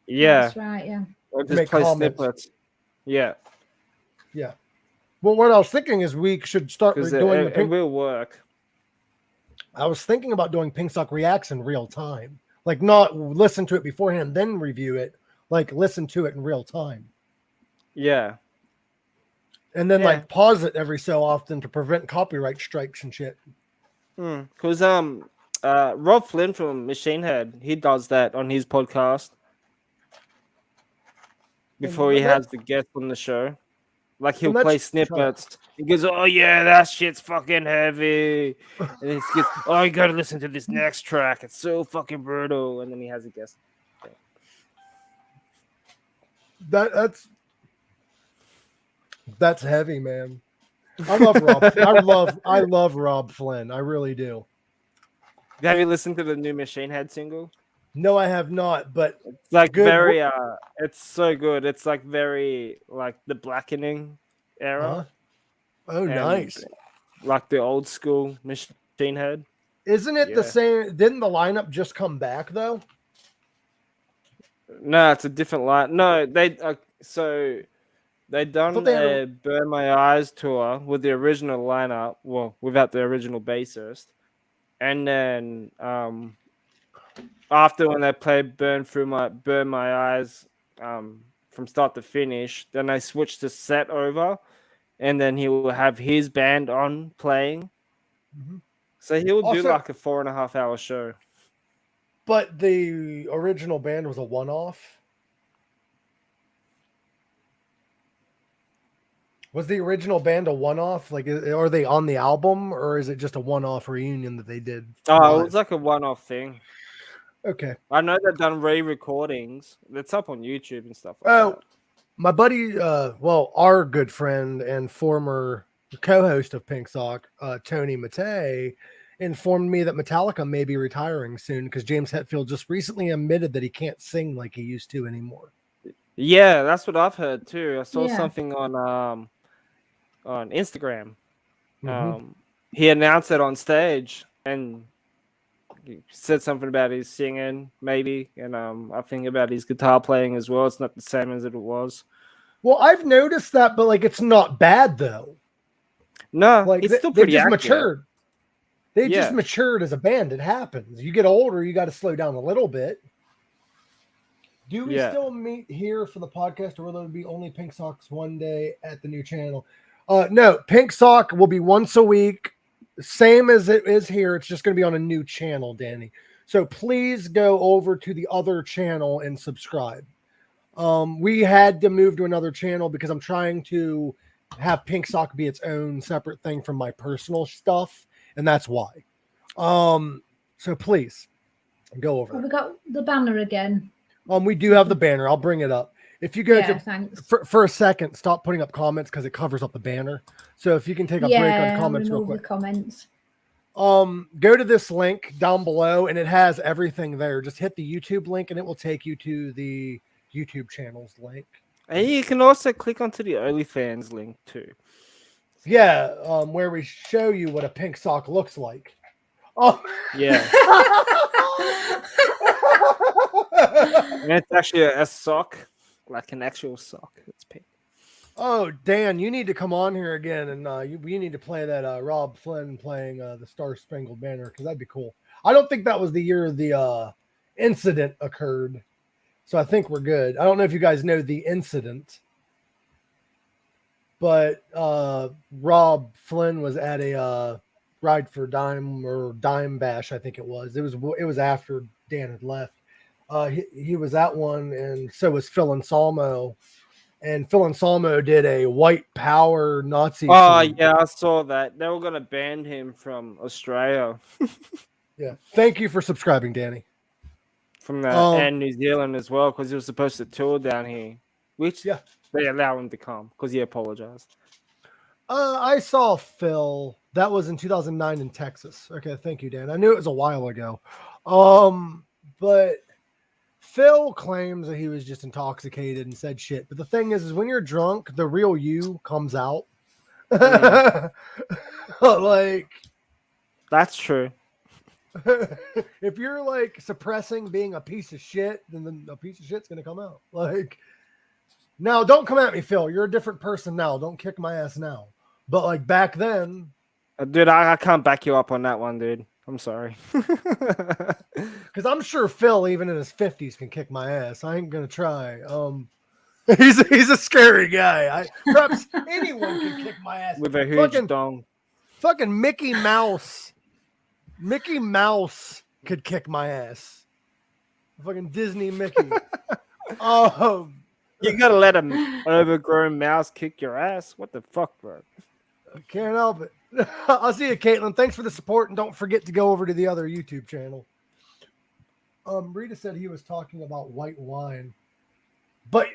Speaker 3: Yeah.
Speaker 2: That's right, yeah.
Speaker 3: Or just play snippets. Yeah.
Speaker 1: Yeah. Well, what I was thinking is we should start doing
Speaker 3: it will work.
Speaker 1: I was thinking about doing Pink Sock Reacts in real time. Like not listen to it beforehand, then review it. Like listen to it in real time.
Speaker 3: Yeah.
Speaker 1: And then like pause it every so often to prevent copyright strikes and shit.
Speaker 3: Because Rob Flynn from Machine Head, he does that on his podcast before he has the guest on the show. Like he'll play snippets. He goes, "Oh yeah, that shit's fucking heavy," and he gets, "Oh, you gotta listen to this next track. It's so fucking brutal." And then he has a guest.
Speaker 1: That's heavy, man. I love Rob. I love Rob Flynn. I really do.
Speaker 3: Have you listened to the new Machine Head single?
Speaker 1: No, I have not, but
Speaker 3: it's like very it's so good. It's like very like the Blackening era.
Speaker 1: Oh, nice.
Speaker 3: Like the old school Machine Head.
Speaker 1: Isn't it the same? Didn't the lineup just come back though?
Speaker 3: No, it's a different line. No, they done a Burn My Eyes tour with the original lineup, well, without the original bassist. And then after when they played Burn My Eyes from start to finish, then they switched the set over, and then he will have his band on playing. Mm-hmm. So he will do like a 4.5 hour show.
Speaker 1: But the original band was a one-off. Was the original band a one-off? Like, are they on the album, or is it just a one-off reunion that they did?
Speaker 3: Oh, it was like a one-off thing.
Speaker 1: Okay.
Speaker 3: I know they've done re-recordings. It's up on YouTube and stuff like that.
Speaker 1: My buddy, our good friend and former co-host of Pink Sock, Tony Matei, informed me that Metallica may be retiring soon because James Hetfield just recently admitted that he can't sing like he used to anymore.
Speaker 3: Yeah, that's what I've heard too. I saw something on Instagram. He announced it on stage and he said something about his singing, maybe, and I think about his guitar playing as well. It's not the same as it was.
Speaker 1: Well, I've noticed that, but like it's not bad though.
Speaker 3: No,
Speaker 1: like
Speaker 3: it's still pretty
Speaker 1: just
Speaker 3: accurate.
Speaker 1: matured. They just matured as a band. It happens. You get older, you got to slow down a little bit. Do we still meet here for the podcast, or will there be only Pink Socks one day at the new channel? No, Pink Sock will be once a week, same as it is here. It's just going to be on a new channel, Danny. So please go over to the other channel and subscribe. We had to move to another channel because I'm trying to have Pink Sock be its own separate thing from my personal stuff, and that's why. So please go over.
Speaker 2: We got the banner again.
Speaker 1: We do have the banner. I'll bring it up. If you go for a second, stop putting up comments because it covers up the banner. So if you can take a break on comments real quick.
Speaker 2: The comments.
Speaker 1: Go to this link down below and it has everything there. Just hit the YouTube link and it will take you to the YouTube channel's link.
Speaker 3: And you can also click onto the OnlyFans link too.
Speaker 1: Yeah, where we show you what a pink sock looks like. Oh
Speaker 3: yeah. And it's actually a sock, like an actual sock. It's pink.
Speaker 1: Oh, Dan, you need to come on here again, and you need to play that Rob Flynn playing the Star Spangled Banner, because that'd be cool. I don't think that was the year the incident occurred, so I think we're good. I don't know if you guys know the incident, but Rob Flynn was at a Ride for Dime or Dime Bash, I think it was. It was after Dan had left. He was at one, and so was Phil Anselmo. And Phil Anselmo did a white power Nazi.
Speaker 3: Oh, yeah, I saw that. They were going to ban him from Australia.
Speaker 1: Yeah. Thank you for subscribing, Danny.
Speaker 3: From that, and New Zealand as well, because he was supposed to tour down here, which they allow him to come because he apologized.
Speaker 1: I saw Phil. That was in 2009 in Texas. Okay, thank you, Dan. I knew it was a while ago. But Phil claims that he was just intoxicated and said shit. But the thing is when you're drunk, the real you comes out. Like,
Speaker 3: that's true.
Speaker 1: If you're like suppressing being a piece of shit, then a piece of shit's gonna come out. Like, now don't come at me, Phil. You're a different person now. Don't kick my ass now. But like back then,
Speaker 3: dude, I can't back you up on that one, dude. I'm sorry.
Speaker 1: Because I'm sure Phil, even in his 50s, can kick my ass. I ain't gonna try. He's a scary guy. Perhaps anyone can kick my ass
Speaker 3: with a huge dong.
Speaker 1: Fucking Mickey Mouse. Mickey Mouse could kick my ass. Fucking Disney Mickey.
Speaker 3: You gotta let an overgrown mouse kick your ass. What the fuck, bro?
Speaker 1: I can't help it. I'll see you, Caitlin. Thanks for the support, and don't forget to go over to the other YouTube channel. Rita said he was talking about white wine. But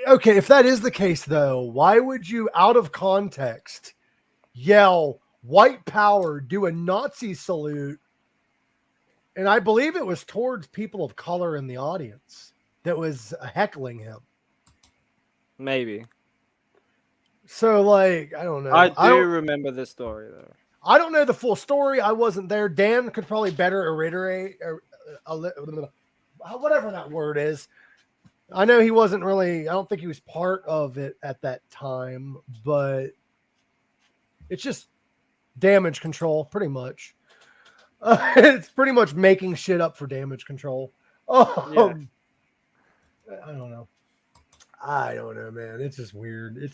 Speaker 1: okay, if that is the case, though, why would you, out of context, yell white power, do a Nazi salute? And I believe it was towards people of color in the audience that was heckling him.
Speaker 3: Maybe.
Speaker 1: So, like, I don't know.
Speaker 3: I do remember this story, though.
Speaker 1: I don't know the full story. I wasn't there. Dan could probably better reiterate, whatever that word is. I know he wasn't really, I don't think he was part of it at that time, but it's just damage control, pretty much. It's pretty much making shit up for damage control. I don't know. I don't know, man. It's just weird.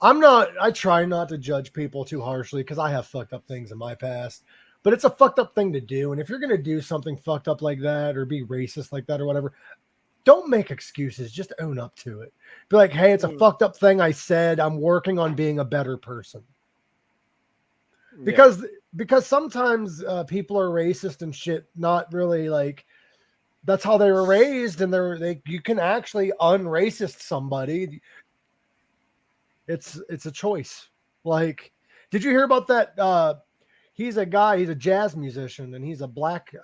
Speaker 1: I try not to judge people too harshly because I have fucked up things in my past, but it's a fucked up thing to do. And if you're going to do something fucked up like that or be racist like that or whatever, don't make excuses. Just own up to it. Be like, hey, it's a fucked up thing I said. I'm working on being a better person. Because sometimes people are racist and shit, not really like that's how they were raised, and you can actually unracist somebody. It's a choice. Like, did you hear about that? he's a guy, he's a jazz musician, and he's a black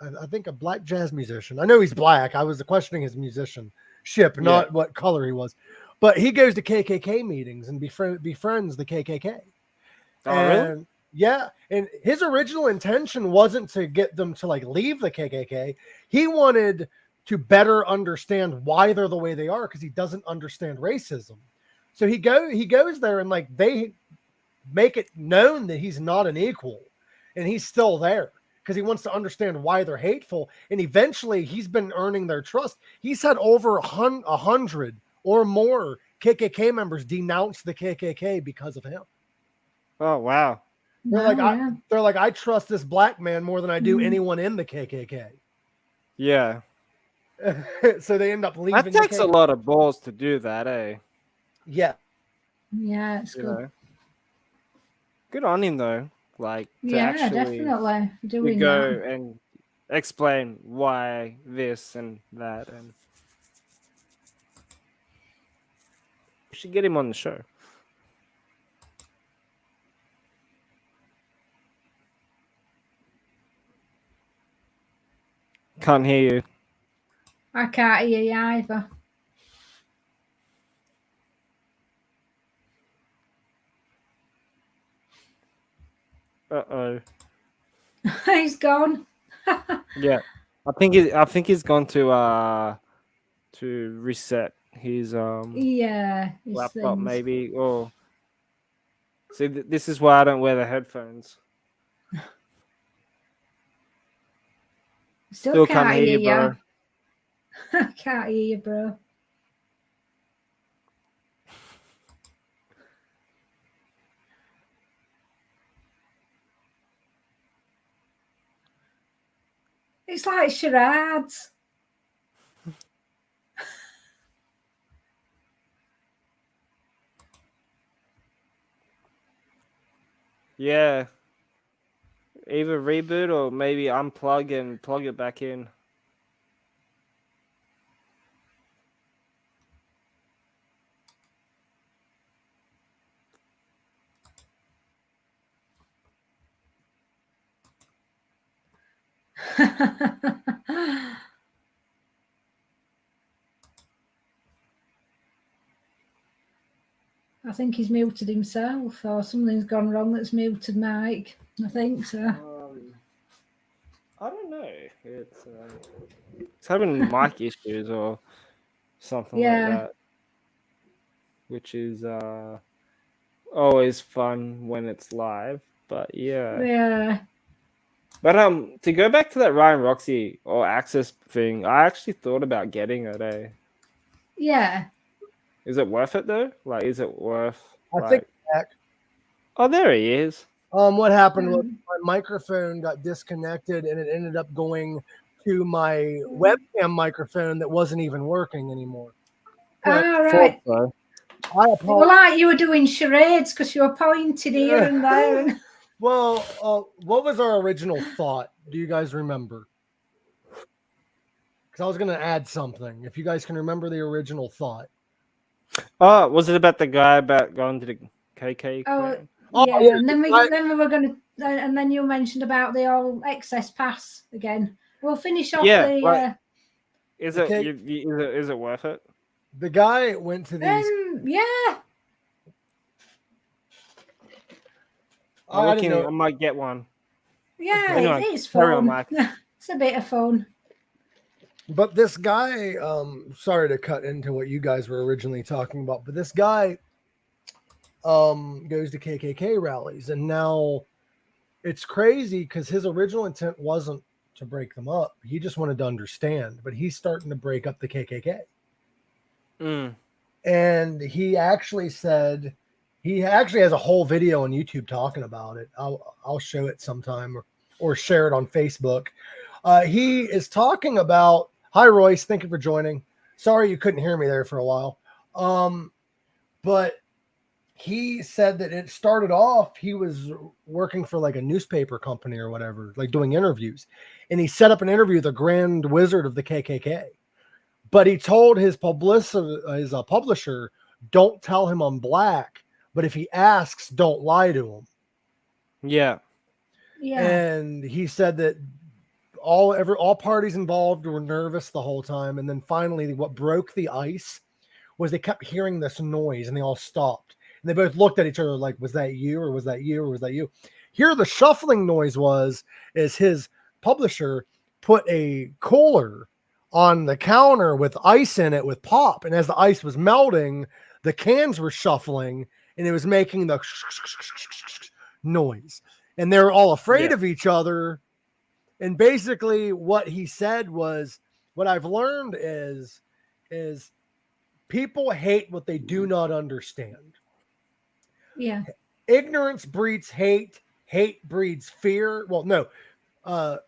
Speaker 1: jazz musician. I know he's black. I was questioning his musicianship, not what color he was. But he goes to KKK meetings and befriends the KKK.
Speaker 3: Oh, really?
Speaker 1: Yeah, and his original intention wasn't to get them to like leave the KKK. He wanted to better understand why they're the way they are because he doesn't understand racism. So he goes there and like they make it known that he's not an equal and he's still there because he wants to understand why they're hateful. And eventually he's been earning their trust. He's had over 100 or more KKK members denounce the KKK because of him.
Speaker 3: Oh, wow.
Speaker 1: They're like, I trust this black man more than I do anyone in the KKK.
Speaker 3: Yeah.
Speaker 1: So they end up leaving.
Speaker 3: That takes a lot of balls to do that, eh?
Speaker 1: Yeah.
Speaker 2: Yeah, it's good.
Speaker 3: Know? Good on him, though. Like,
Speaker 2: definitely doing
Speaker 3: go
Speaker 2: that.
Speaker 3: and explain why this and that, and we should get him on the show. Can't hear you.
Speaker 2: I can't hear you either.
Speaker 3: Uh-oh.
Speaker 2: He's gone.
Speaker 3: Yeah. I think he's gone to reset his
Speaker 2: his
Speaker 3: laptop
Speaker 2: things.
Speaker 3: maybe, or see this is why I don't wear the headphones.
Speaker 2: Still can't hear you.
Speaker 3: bro.
Speaker 2: I can't hear you, bro. It's like charades.
Speaker 3: Yeah. Either reboot or maybe unplug and plug it back in.
Speaker 2: I think he's muted himself, or something's gone wrong that's muted Mike. I think so.
Speaker 3: I don't know. It's having mic issues or something like that, which is always fun when it's live. But
Speaker 2: yeah.
Speaker 3: But to go back to that Ryan Roxie or Access thing, I actually thought about getting it.
Speaker 2: Yeah.
Speaker 3: Is it worth it though? Like, is it worth?
Speaker 1: I think.
Speaker 3: Oh, there he is.
Speaker 1: What happened was my microphone got disconnected and it ended up going to my webcam microphone that wasn't even working anymore.
Speaker 2: Right. Well, like you were doing charades because you were pointing here and there. And...
Speaker 1: Well, what was our original thought? Do you guys remember? Because I was going to add something. If you guys can remember the original thought.
Speaker 3: Oh, was it about the guy about going to the KK?
Speaker 2: Yeah, and then we were going to, and then you mentioned about the old excess pass again. We'll finish off the.
Speaker 3: Is it worth it?
Speaker 1: The guy went to these.
Speaker 2: Yeah.
Speaker 3: I might get one.
Speaker 2: Yeah,
Speaker 3: anyway,
Speaker 2: it's fun. It's a bit of fun.
Speaker 1: But this guy, sorry to cut into what you guys were originally talking about, but this guy goes to KKK rallies, and now it's crazy because his original intent wasn't to break them up. He just wanted to understand, but he's starting to break up the KKK. And he actually said, he actually has a whole video on YouTube talking about it. I'll show it sometime or share it on Facebook. He is talking about, hi, Royce. Thank you for joining. Sorry you couldn't hear me there for a while. But he said that it started off, he was working for like a newspaper company or whatever, like doing interviews. And he set up an interview with the Grand Wizard of the KKK. But he told his publisher, don't tell him I'm black. But if he asks, don't lie to him.
Speaker 3: Yeah.
Speaker 2: Yeah.
Speaker 1: And he said that all parties involved were nervous the whole time. And then finally, what broke the ice was they kept hearing this noise and they all stopped. And they both looked at each other like, was that you or was that you or was that you? Here, the shuffling noise is his publisher put a cooler on the counter with ice in it with pop. And as the ice was melting, the cans were shuffling and it was making the noise. And they were all afraid of each other. And basically what he said was, what I've learned is people hate what they do not understand.
Speaker 2: Yeah.
Speaker 1: Ignorance breeds hate. Hate breeds fear. Well, no.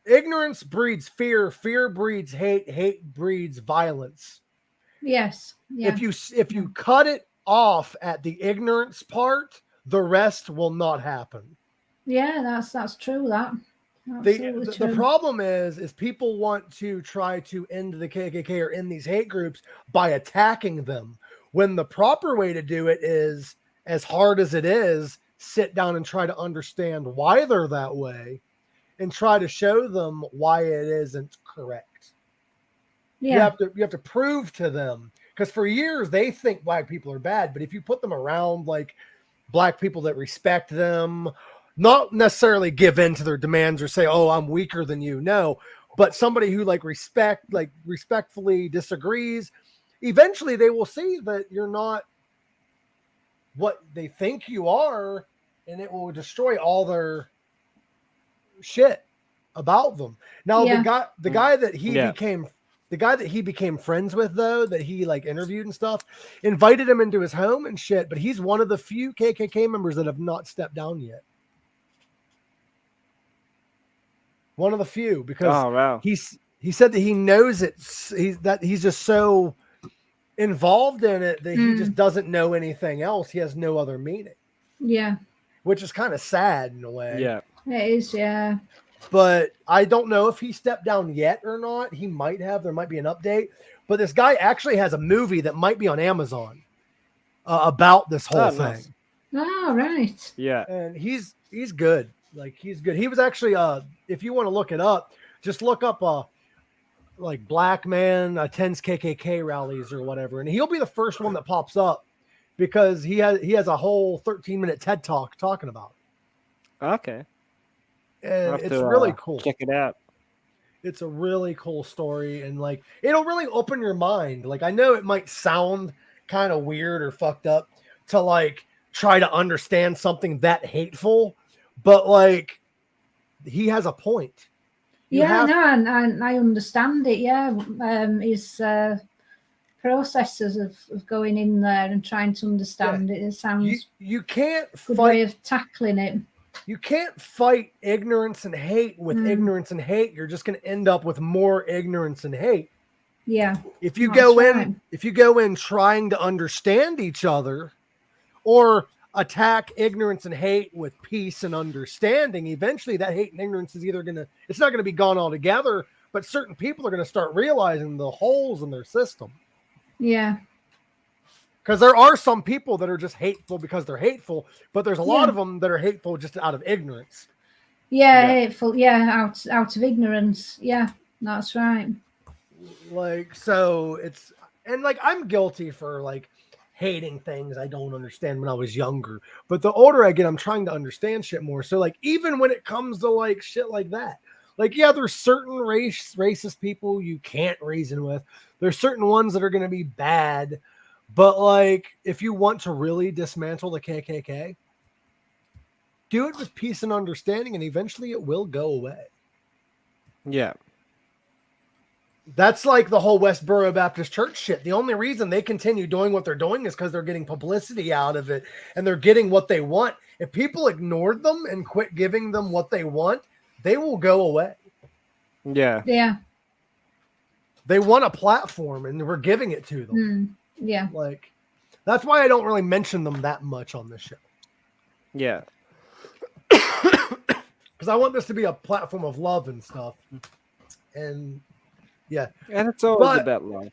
Speaker 1: Ignorance breeds fear. Fear breeds hate. Hate breeds violence.
Speaker 2: Yes. Yeah.
Speaker 1: If you cut it off at the ignorance part, the rest will not happen.
Speaker 2: Yeah, that's true. That.
Speaker 1: The problem is people want to try to end the KKK or end these hate groups by attacking them, when the proper way to do it is, as hard as it is, sit down and try to understand why they're that way and try to show them why it isn't correct.
Speaker 2: Yeah.
Speaker 1: You have to prove to them, because for years they think black people are bad, but if you put them around like black people that respect them, not necessarily give in to their demands or say, oh, I'm weaker than you. No, but somebody who respectfully disagrees, eventually they will see that you're not what they think you are, and it will destroy all their shit about them. Now, the guy that he became friends with, though, that he interviewed and stuff, invited him into his home and shit, but he's one of the few KKK members that have not stepped down yet. One of the few, because he said that he knows he's just so involved in it that he just doesn't know anything else. He has no other meaning.
Speaker 2: Yeah.
Speaker 1: Which is kind of sad in a way.
Speaker 3: Yeah.
Speaker 2: It is, yeah.
Speaker 1: But I don't know if he stepped down yet or not. He might have. There might be an update. But this guy actually has a movie that might be on Amazon about this whole thing.
Speaker 3: Nice.
Speaker 2: Oh, right.
Speaker 3: Yeah.
Speaker 1: And he's good. He's good. He was actually, if you want to look it up, just look up black man attends KKK rallies or whatever, and he'll be the first one that pops up, because he has a whole 13-minute TED talk talking about it.
Speaker 3: Okay.
Speaker 1: And it's really cool.
Speaker 3: Check it out.
Speaker 1: It's a really cool story, and it'll really open your mind. I know it might sound kind of weird or fucked up to try to understand something that hateful, but he has a point.
Speaker 2: I understand it. Yeah, his processes of going in there and trying to understand it. It sounds
Speaker 1: you can't
Speaker 2: good way of tackling it.
Speaker 1: You can't fight ignorance and hate with ignorance and hate. You're just going to end up with more ignorance and hate.
Speaker 2: Yeah.
Speaker 1: If you go in trying to understand each other, or attack ignorance and hate with peace and understanding, eventually that hate and ignorance is it's not going to be gone altogether, but certain people are going to start realizing the holes in their system.
Speaker 2: Yeah.
Speaker 1: Because there are some people that are just hateful because they're hateful, but there's a lot of them that are hateful just out of ignorance.
Speaker 2: Yeah, hateful. Yeah, out of ignorance. Yeah, that's right.
Speaker 1: So it's, and I'm guilty for hating things I don't understand when I was younger. But the older I get, I'm trying to understand shit more. So even when it comes to shit like that, there's certain racist people you can't reason with. There's certain ones that are going to be bad. But if you want to really dismantle the KKK, do it with peace and understanding, and eventually it will go away.
Speaker 3: Yeah.
Speaker 1: That's the whole Westboro Baptist Church shit. The only reason they continue doing what they're doing is because they're getting publicity out of it, and they're getting what they want. If people ignored them and quit giving them what they want, they will go away.
Speaker 3: Yeah.
Speaker 2: Yeah.
Speaker 1: They want a platform, and we're giving it to them.
Speaker 2: Yeah.
Speaker 1: That's why I don't really mention them that much on this show.
Speaker 3: Yeah.
Speaker 1: Because I want this to be a platform of love and stuff. And yeah.
Speaker 3: And it's always about love.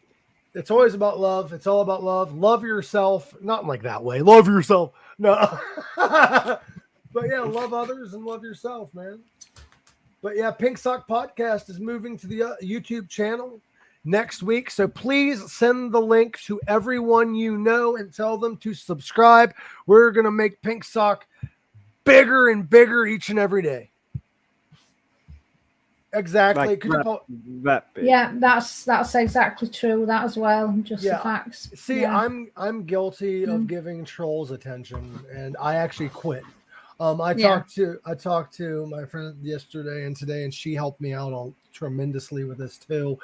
Speaker 1: It's always about love. It's all about love. Love yourself. Not that way. Love yourself. No. But yeah, love others and love yourself, man. But yeah, Pink Sock Podcast is moving to the YouTube channel next week. So please send the link to everyone you know and tell them to subscribe. We're going to make Pink Sock bigger and bigger each and every day. Exactly.
Speaker 3: Like that big.
Speaker 2: Yeah, that's exactly true. That as well. Just the facts.
Speaker 1: See, yeah. I'm guilty of giving trolls attention, and I actually quit. I talked to my friend yesterday and today, and she helped me out tremendously with this too.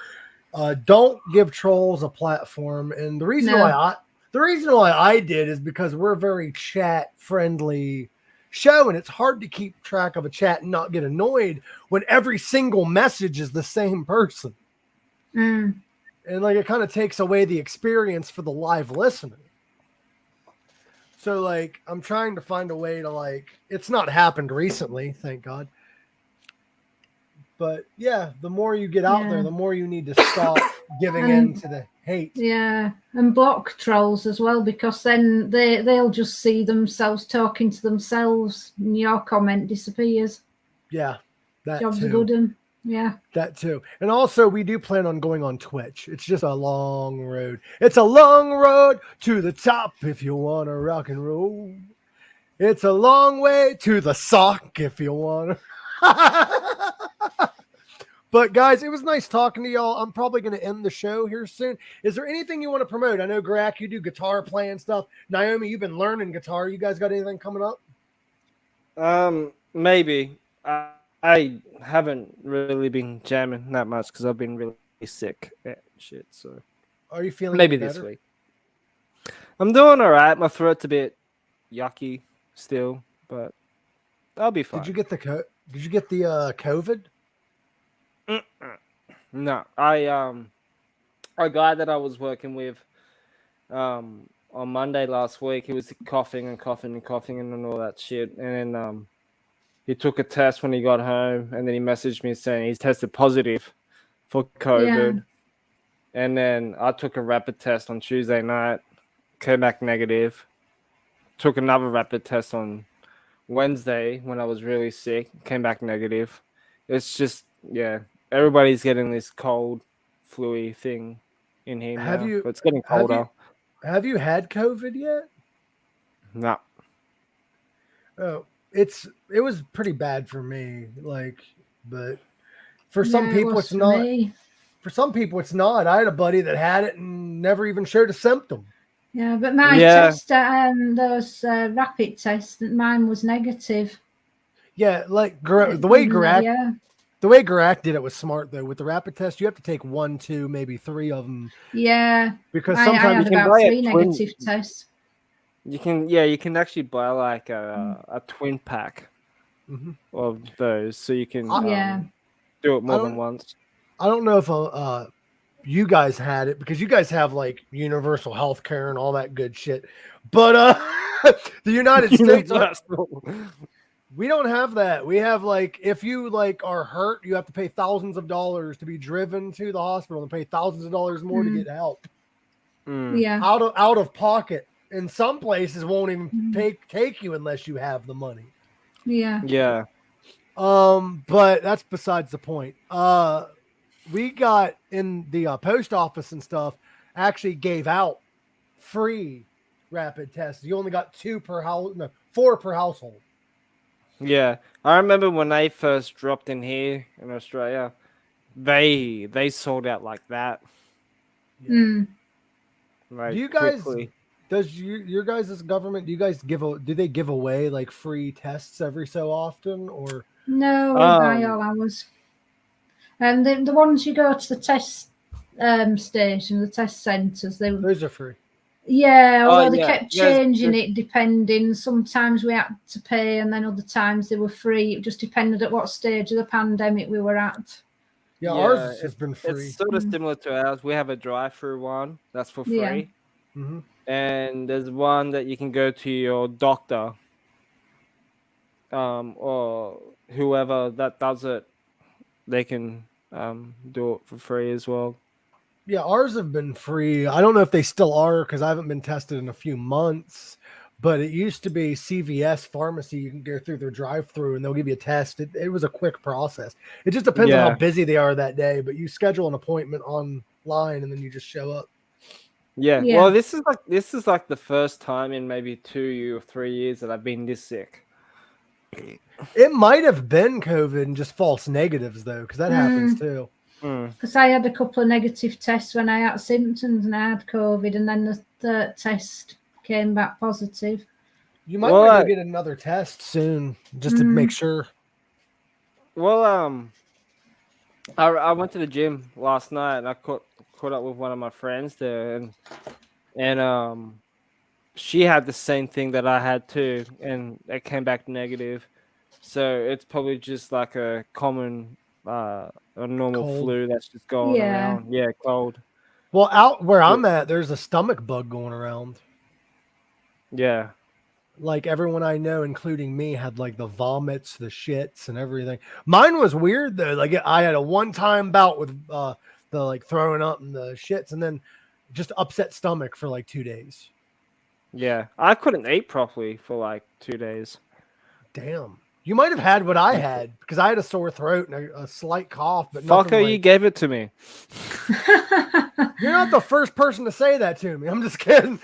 Speaker 1: Don't give trolls a platform, and the reason why I did is because we're a very chat friendly show, and it's hard to keep track of a chat and not get annoyed when every single message is the same person. And like it kind of takes away the experience for the live listener. So like I'm trying to find a way to like, it's not happened recently, thank God. But yeah, the more you get out there, the more you need to stop giving in to the hate.
Speaker 2: Yeah, and block trolls as well, because then they'll just see themselves talking to themselves and your comment disappears.
Speaker 1: Yeah, that
Speaker 2: Job's
Speaker 1: too.
Speaker 2: a good one. Yeah,
Speaker 1: that too. And also we do plan on going on Twitch. It's just a long road. It's a long road to the top if you want to rock and roll. It's a long way to the sock if you want to. But guys, it was nice talking to y'all. I'm probably going to end the show here soon. Is there anything you want to promote? I know, Gorak, you do guitar playing stuff. Noami, you've been learning guitar. You guys got anything coming up?
Speaker 3: Maybe. I haven't really been jamming that much because I've been really sick and shit. So,
Speaker 1: are you feeling
Speaker 3: maybe
Speaker 1: better?
Speaker 3: This week? I'm doing all right. My throat's a bit yucky still, but I'll be fine.
Speaker 1: Did you get the COVID?
Speaker 3: No, a guy that I was working with on Monday last week, he was coughing and all that shit, and then he took a test when he got home, and then he messaged me saying he's tested positive for COVID. And then I took a rapid test on Tuesday night, came back negative. Took another rapid test on Wednesday when I was really sick, came back negative. It's just everybody's getting this cold, flu-y thing in here now. But it's getting colder.
Speaker 1: Have you had COVID yet?
Speaker 3: No.
Speaker 1: Oh, it was pretty bad for me. But for some people it's not. For some people it's not. I had a buddy that had it and never even showed a symptom.
Speaker 2: Yeah, but my test, those rapid tests, mine was negative. Yeah,
Speaker 1: like the way Gorak did it was smart though. With the rapid test, you have to take 1, 2, maybe 3 of them.
Speaker 2: Yeah,
Speaker 1: because sometimes
Speaker 2: you can buy 3 negative tests.
Speaker 3: You can actually buy like a twin pack of those, so you can do it more than once.
Speaker 1: I don't know if you guys had it because you guys have like universal health care and all that good shit, but the United States. We don't have that. We have like, if you like are hurt, you have to pay thousands of dollars to be driven to the hospital and pay thousands of dollars more to get help.
Speaker 2: Yeah.
Speaker 1: Out of pocket. And some places won't even take you unless you have the money.
Speaker 2: Yeah.
Speaker 3: Yeah.
Speaker 1: But that's besides the point. We got in the post office and stuff actually gave out free rapid tests. You only got 4 per household.
Speaker 3: Yeah, I remember when they first dropped in here in Australia, they sold out like that.
Speaker 2: Yeah.
Speaker 1: Like, do you guys? Quickly. Does your guys' government? Do they give away like free tests every so often, or
Speaker 2: no? We buy all ours, and the ones you go to the test station, the test centres,
Speaker 1: those are free.
Speaker 2: Yeah, although they kept changing it depending. Sometimes we had to pay, and then other times they were free. It just depended at what stage of the pandemic we were at.
Speaker 1: Yeah, ours has been free.
Speaker 3: It's sort of similar to ours. We have a drive-through one that's for free, and there's one that you can go to your doctor, or whoever that does it. They can do it for free as well. Yeah,
Speaker 1: ours have been free. I don't know if they still are because I haven't been tested in a few months, But it used to be CVS pharmacy. You can go through their drive-through and they'll give you a test. It was a quick process. It just depends on how busy they are that day. But you schedule an appointment online and then you just show up.
Speaker 3: Yeah. Well, this is like the first time in maybe 2 or 3 years that I've been this sick.
Speaker 1: It might have been COVID and just false negatives though, because that happens too.
Speaker 2: Because I had a couple of negative tests when I had symptoms and I had COVID, and then the third test came back positive.
Speaker 1: You might want to get another test soon just to make sure.
Speaker 3: Well, I went to the gym last night and I caught up with one of my friends there, and she had the same thing that I had too, and it came back negative. So it's probably just like a common, a normal
Speaker 1: cold.
Speaker 3: flu that's just going around. Yeah, cold.
Speaker 1: Well, out where I'm at, there's a stomach bug going around.
Speaker 3: Yeah.
Speaker 1: Like everyone I know, including me, had like the vomits, the shits, and everything. Mine was weird though. Like I had a one-time bout with the like throwing up and the shits, and then just upset stomach for like 2 days.
Speaker 3: Yeah, I couldn't eat properly for like 2 days.
Speaker 1: Damn. You might have had what I had because I had a sore throat and a slight cough. But
Speaker 3: fucker, you gave it to me.
Speaker 1: You're not the first person to say that to me. I'm just kidding.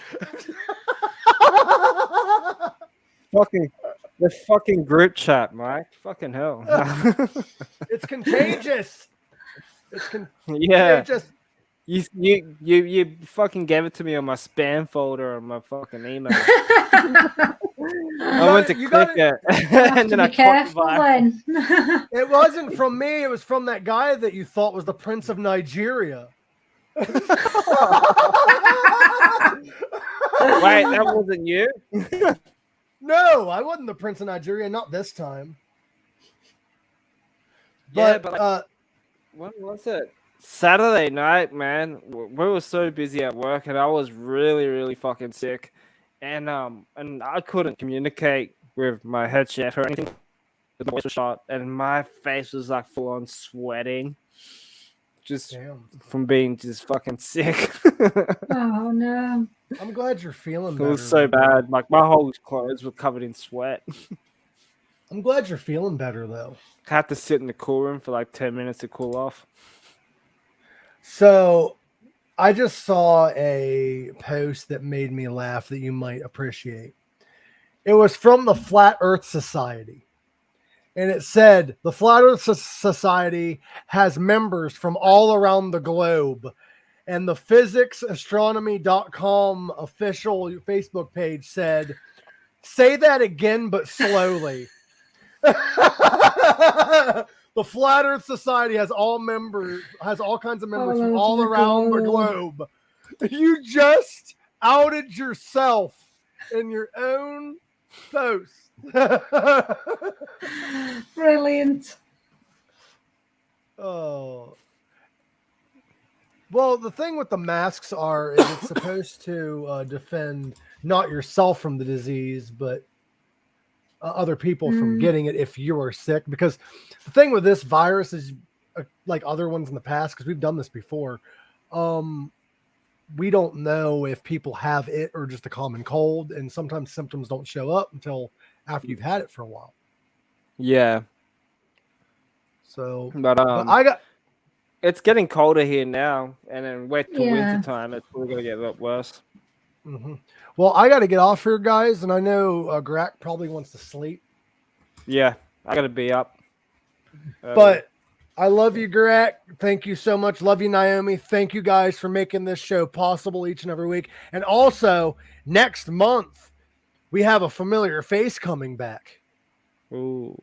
Speaker 3: The fucking group chat, Mike. Fucking hell.
Speaker 1: It's contagious.
Speaker 3: Yeah. You fucking gave it to me on my spam folder on my fucking email. I went to click it, and then I
Speaker 2: careful then.
Speaker 1: It wasn't from me. It was from that guy that you thought was the Prince of Nigeria.
Speaker 3: Wait, that wasn't you?
Speaker 1: No, I wasn't the Prince of Nigeria. Not this time.
Speaker 3: But when was it? Saturday night, man. We were so busy at work, and I was really, really fucking sick, and I couldn't communicate with my head chef or anything. The voice was shot, and my face was like full on sweating, just from being just fucking sick.
Speaker 2: Oh no!
Speaker 1: I'm glad you're feeling better.
Speaker 3: It was so bad. Like my whole clothes were covered in sweat.
Speaker 1: I'm glad you're feeling better though.
Speaker 3: Had to sit in the cool room for like 10 minutes to cool off.
Speaker 1: So I just saw a post that made me laugh that you might appreciate. It was from the Flat Earth Society. And it said, the Flat Earth Society has members from all around the globe. And the physicsastronomy.com official Facebook page said, say that again, but slowly. The Flat Earth Society has all kinds of members from all around the globe. You just outed yourself in your own post.
Speaker 2: Brilliant.
Speaker 1: Oh. Well, the thing with the masks is it's supposed to defend not yourself from the disease, but other people from getting it if you are sick. Because the thing with this virus is like other ones in the past, because we've done this before, we don't know if people have it or just a common cold, and sometimes symptoms don't show up until after you've had it for a while.
Speaker 3: Yeah.
Speaker 1: So
Speaker 3: but it's getting colder here now, and then wait till winter time, it's probably gonna get a lot worse.
Speaker 1: Mm-hmm. Well, I got to get off here, guys, and I know Gorak probably wants to sleep.
Speaker 3: Yeah, I got to be up.
Speaker 1: But I love you, Gorak. Thank you so much. Love you, Noami. Thank you guys for making this show possible each and every week. And also, next month, we have a familiar face coming back.
Speaker 3: Ooh.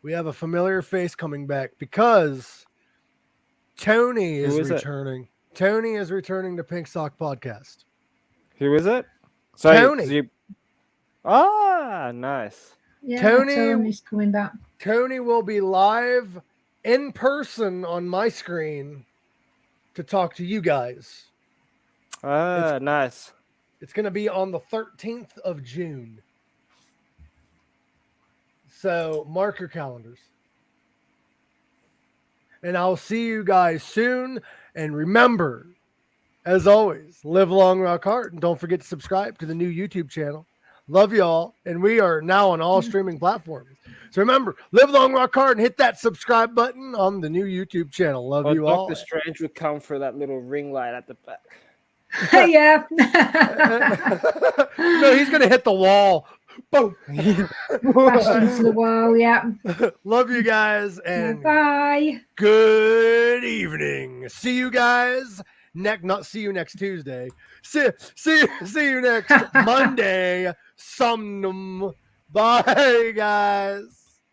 Speaker 3: We
Speaker 1: have a familiar face coming back because Tony is returning. Tony is returning to Pink Sock Podcast.
Speaker 3: Who is it? So
Speaker 1: Tony.
Speaker 3: Nice.
Speaker 2: Yeah, Tony's coming back.
Speaker 1: Tony will be live in person on my screen to talk to you guys.
Speaker 3: Nice.
Speaker 1: It's going to be on the 13th of June. So mark your calendars. And I'll see you guys soon. And remember, as always, live long, rock hard, and don't forget to subscribe to the new YouTube channel, Love y'all. And we are now on all streaming platforms. So remember, live long, rock hard, and hit that subscribe button on the new YouTube channel. Love you all.
Speaker 3: Dr. Strange would come for that little ring light at the back.
Speaker 2: Yeah.
Speaker 1: No, he's going to hit the wall. Boom.
Speaker 2: Crash into the wall, yeah.
Speaker 1: Love you guys. And
Speaker 2: bye.
Speaker 1: Good evening. See you guys not see you next Tuesday. See you next Monday. Somnum. Bye, guys.